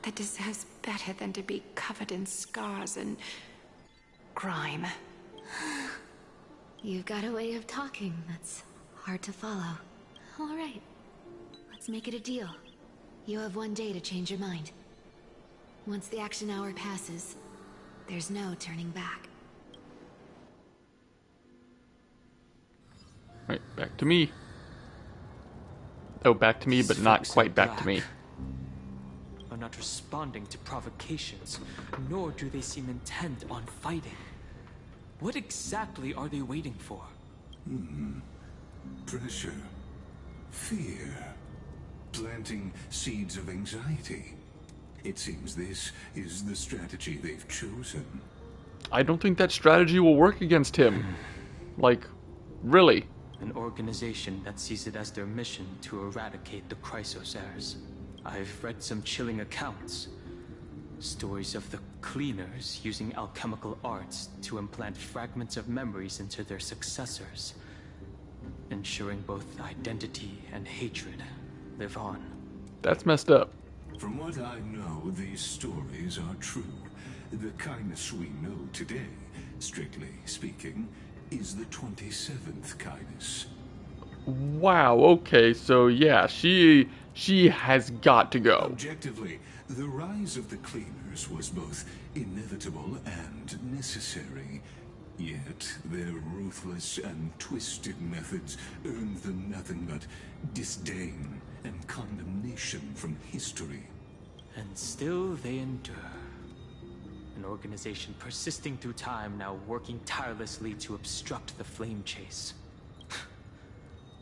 that deserves better than to be covered in scars and grime. You've got a way of talking that's hard to follow. All right, let's make it a deal. You have 1 day to change your mind. Once the action hour passes, there's no turning back. Right, back to me. Oh, back to me, but not quite back to me. Are not responding to provocations, nor do they seem intent on fighting. What exactly are they waiting for? Pressure. Fear. Planting seeds of anxiety. It seems this is the strategy they've chosen. I don't think that strategy will work against him. Like, really. An organization that sees it as their mission to eradicate the Chrysos heirs. I've read some chilling accounts. Stories of the cleaners using alchemical arts to implant fragments of memories into their successors, ensuring both identity and hatred live on. That's messed up. From what I know, these stories are true. The kindness we know today, strictly speaking, is the 27th kindness. Wow, okay, so yeah, she has got to go. Objectively, the rise of the cleaners was both inevitable and necessary. Yet, their ruthless and twisted methods earned them nothing but disdain and condemnation from history. And still they endure. An organization persisting through time, now working tirelessly to obstruct the flame chase.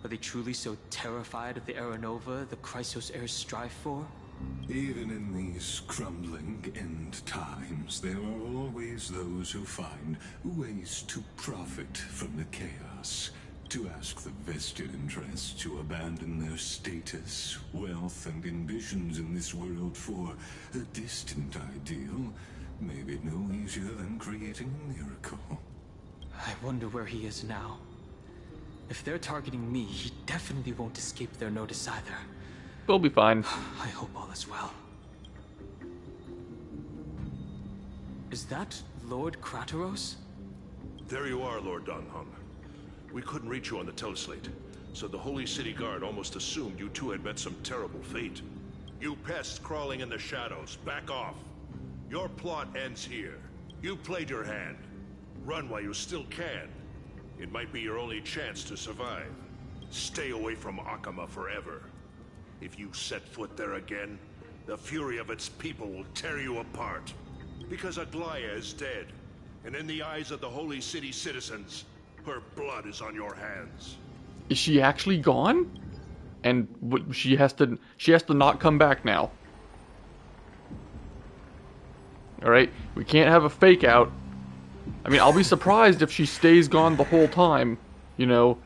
Are they truly so terrified of the Aranova the Chrysos heirs strive for? Even in these crumbling end times, there are always those who find ways to profit from the chaos, to ask the vested interests to abandon their status, wealth, and ambitions in this world for a distant ideal. Maybe no easier than creating a miracle. I wonder where he is now. If they're targeting me, he definitely won't escape their notice either. We'll be fine. I hope all is well. Is that Lord Krateros? There you are, Lord Donhung. We couldn't reach you on the teleslate, so the Holy City Guard almost assumed you two had met some terrible fate. You pests crawling in the shadows, back off. Your plot ends here. You played your hand. Run while you still can. It might be your only chance to survive. Stay away from Akama forever. If you set foot there again, the fury of its people will tear you apart. Because Aglaya is dead, and in the eyes of the Holy City citizens, her blood is on your hands. Is she actually gone? And she has to not come back now. Alright, we can't have a fake out. I mean, I'll be surprised if she stays gone the whole time, you know.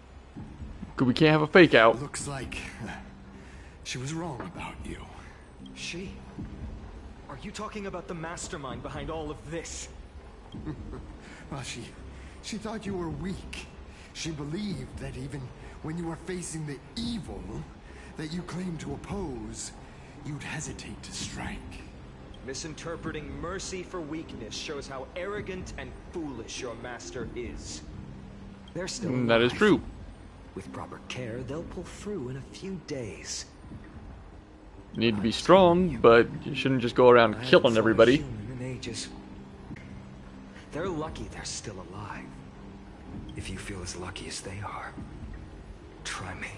We can't have a fake out. Looks like she was wrong about you. She? Are you talking about the mastermind behind all of this? Well, she thought you were weak. She believed that even when you were facing the evil that you claimed to oppose, you'd hesitate to strike. Misinterpreting mercy for weakness shows how arrogant and foolish your master is. They're still alive. That is true. With proper care, they'll pull through in a few days. You need to be strong, but you shouldn't just go around killing everybody. Human in ages. They're lucky they're still alive. If you feel as lucky as they are, try me.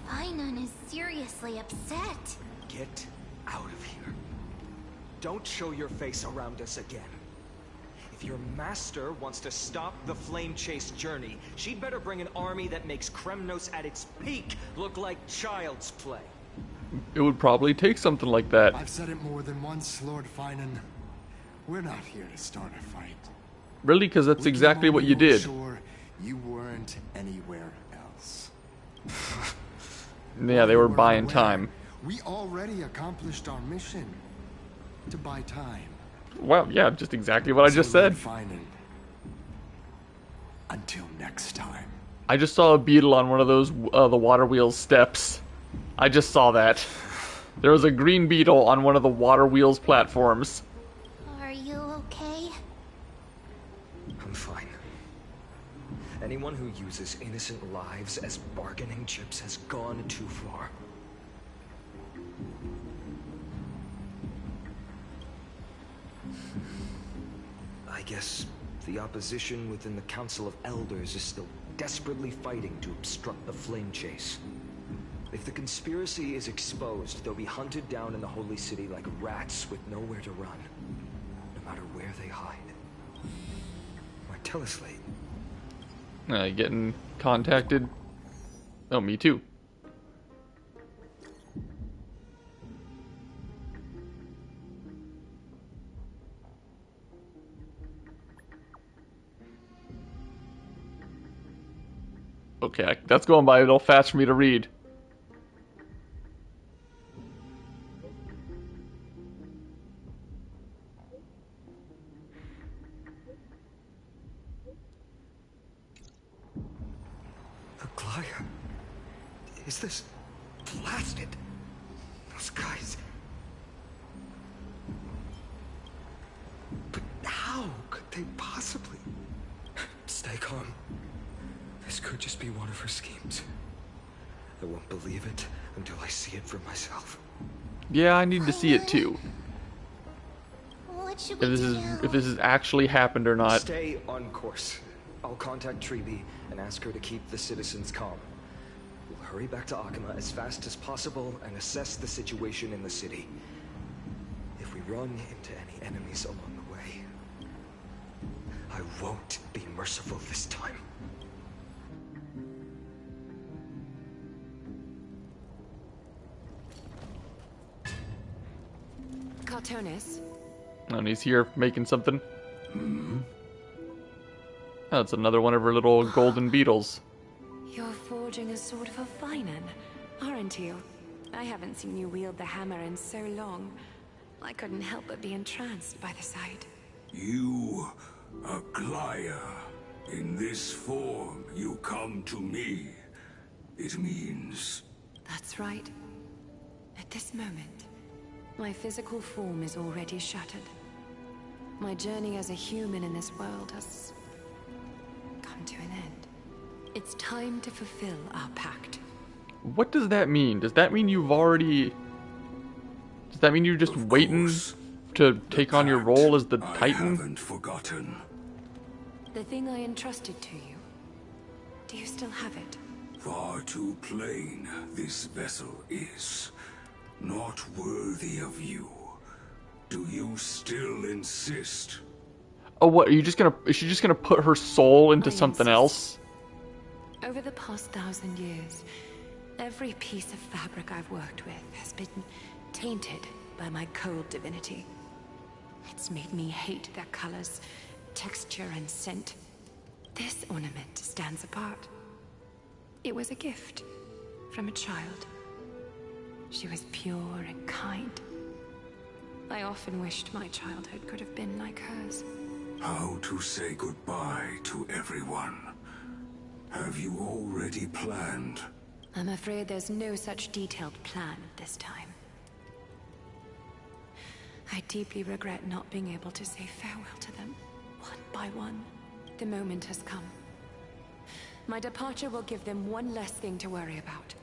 Finon is seriously upset. Get out of here. Don't show your face around us again. If your master wants to stop the flame chase journey, she'd better bring an army that makes Kremnos at its peak look like child's play. It would probably take something like that. I've said it more than once, Lord Finon. We're not here to start a fight. Really? Because that's exactly what you did. Sure, you weren't anywhere else. Yeah, they were buying time. We already accomplished our mission. To buy time. Wow, yeah, just exactly what I just said. Finon. Until next time. I just saw a beetle on one of those the water wheels steps. I just saw that. There was a green beetle on one of the water wheels platforms. Are you okay? I'm fine. Anyone who uses innocent lives as bargaining chips has gone too far. I guess the opposition within the Council of Elders is still desperately fighting to obstruct the flame chase. If the conspiracy is exposed, they'll be hunted down in the Holy City like rats with nowhere to run, no matter where they hide. My teleslate. Getting contacted. Oh, me too. Okay, that's going by a little fast for me to read. Aglaya, is this blasted? Those guys. But how could they possibly? Stay calm. This could just be one of her schemes. I won't believe it until I see it for myself. Yeah, I need to see it too. What should If this is actually happened or not. Stay on course. I'll contact Treeby and ask her to keep the citizens calm. We'll hurry back to Akima as fast as possible and assess the situation in the city. If we run into any enemies along the way, I won't be merciful this time. Cartonis? And he's here making something. Oh, it's another one of her little golden beetles. You're forging a sort of a Finon, aren't you? I haven't seen you wield the hammer in so long. I couldn't help but be entranced by the sight. You, Aglaya, in this form you come to me. It means... That's right. At this moment, my physical form is already shattered. My journey as a human in this world has come to an end. It's time to fulfill our pact. What does that mean? Does that mean you've already... Does that mean you're just waiting to take on your role as the Titan? I haven't forgotten. The thing I entrusted to you, do you still have it? Far too plain this vessel is. Not worthy of you. Do you still insist? Oh, what? Are you just gonna... Is she just gonna put her soul into something else? Over the past 1,000 years, every piece of fabric I've worked with has been tainted by my cold divinity. It's made me hate their colors, texture, and scent. This ornament stands apart. It was a gift from a child. She was pure and kind. I often wished my childhood could have been like hers. How to say goodbye to everyone? Have you already planned? I'm afraid there's no such detailed plan this time. I deeply regret not being able to say farewell to them, one by one. The moment has come. My departure will give them one less thing to worry about.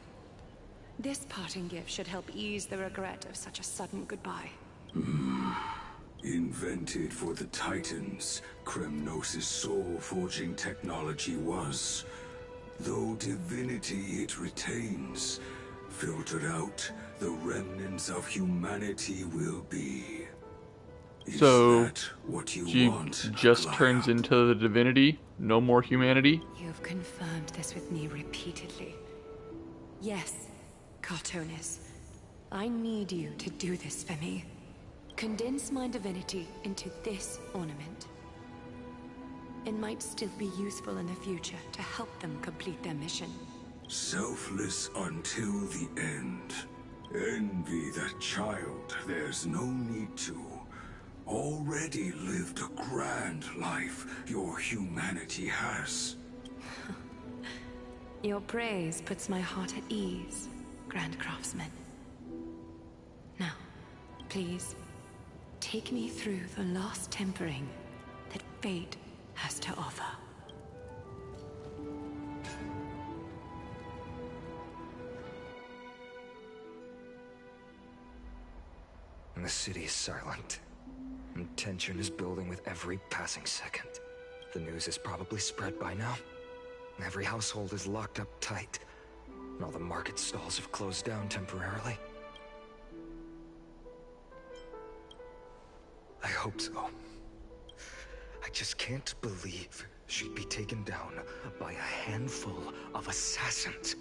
This parting gift should help ease the regret of such a sudden goodbye. Invented for the Titans, Kremnos' soul-forging technology was. Though divinity it retains, filtered out, the remnants of humanity will be. Is So, that what you she want, just Aglaia? turns into the divinity? No more humanity? You've confirmed this with me repeatedly. Yes, Cartonis. I need you to do this for me. Condense my divinity into this ornament. It might still be useful in the future to help them complete their mission. Selfless until the end. Envy that child, there's no need to. Already lived a grand life your humanity has. Your praise puts my heart at ease, Grand Craftsman. Now, please, take me through the last tempering that fate has to offer. And the city is silent. And tension is building with every passing second. The news is probably spread by now. Every household is locked up tight. And all the market stalls have closed down temporarily. I hope so. I just can't believe she'd be taken down by a handful of assassins.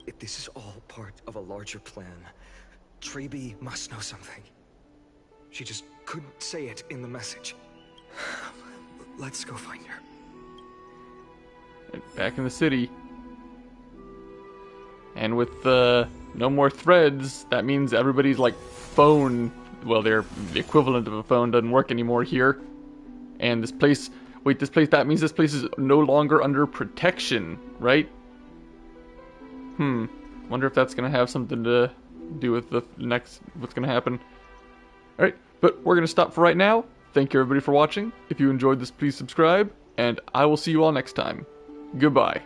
If this is all part of a larger plan, Treeby must know something. She just couldn't say it in the message. Let's go find her. Back in the city. And with no more threads, that means everybody's like phone, well, the equivalent of a phone doesn't work anymore here. And this place, that means this place is no longer under protection, right? Wonder if that's gonna have something to do with the next, what's gonna happen. Alright, but we're gonna stop for right now. Thank you everybody for watching. If you enjoyed this, please subscribe, and I will see you all next time. Goodbye.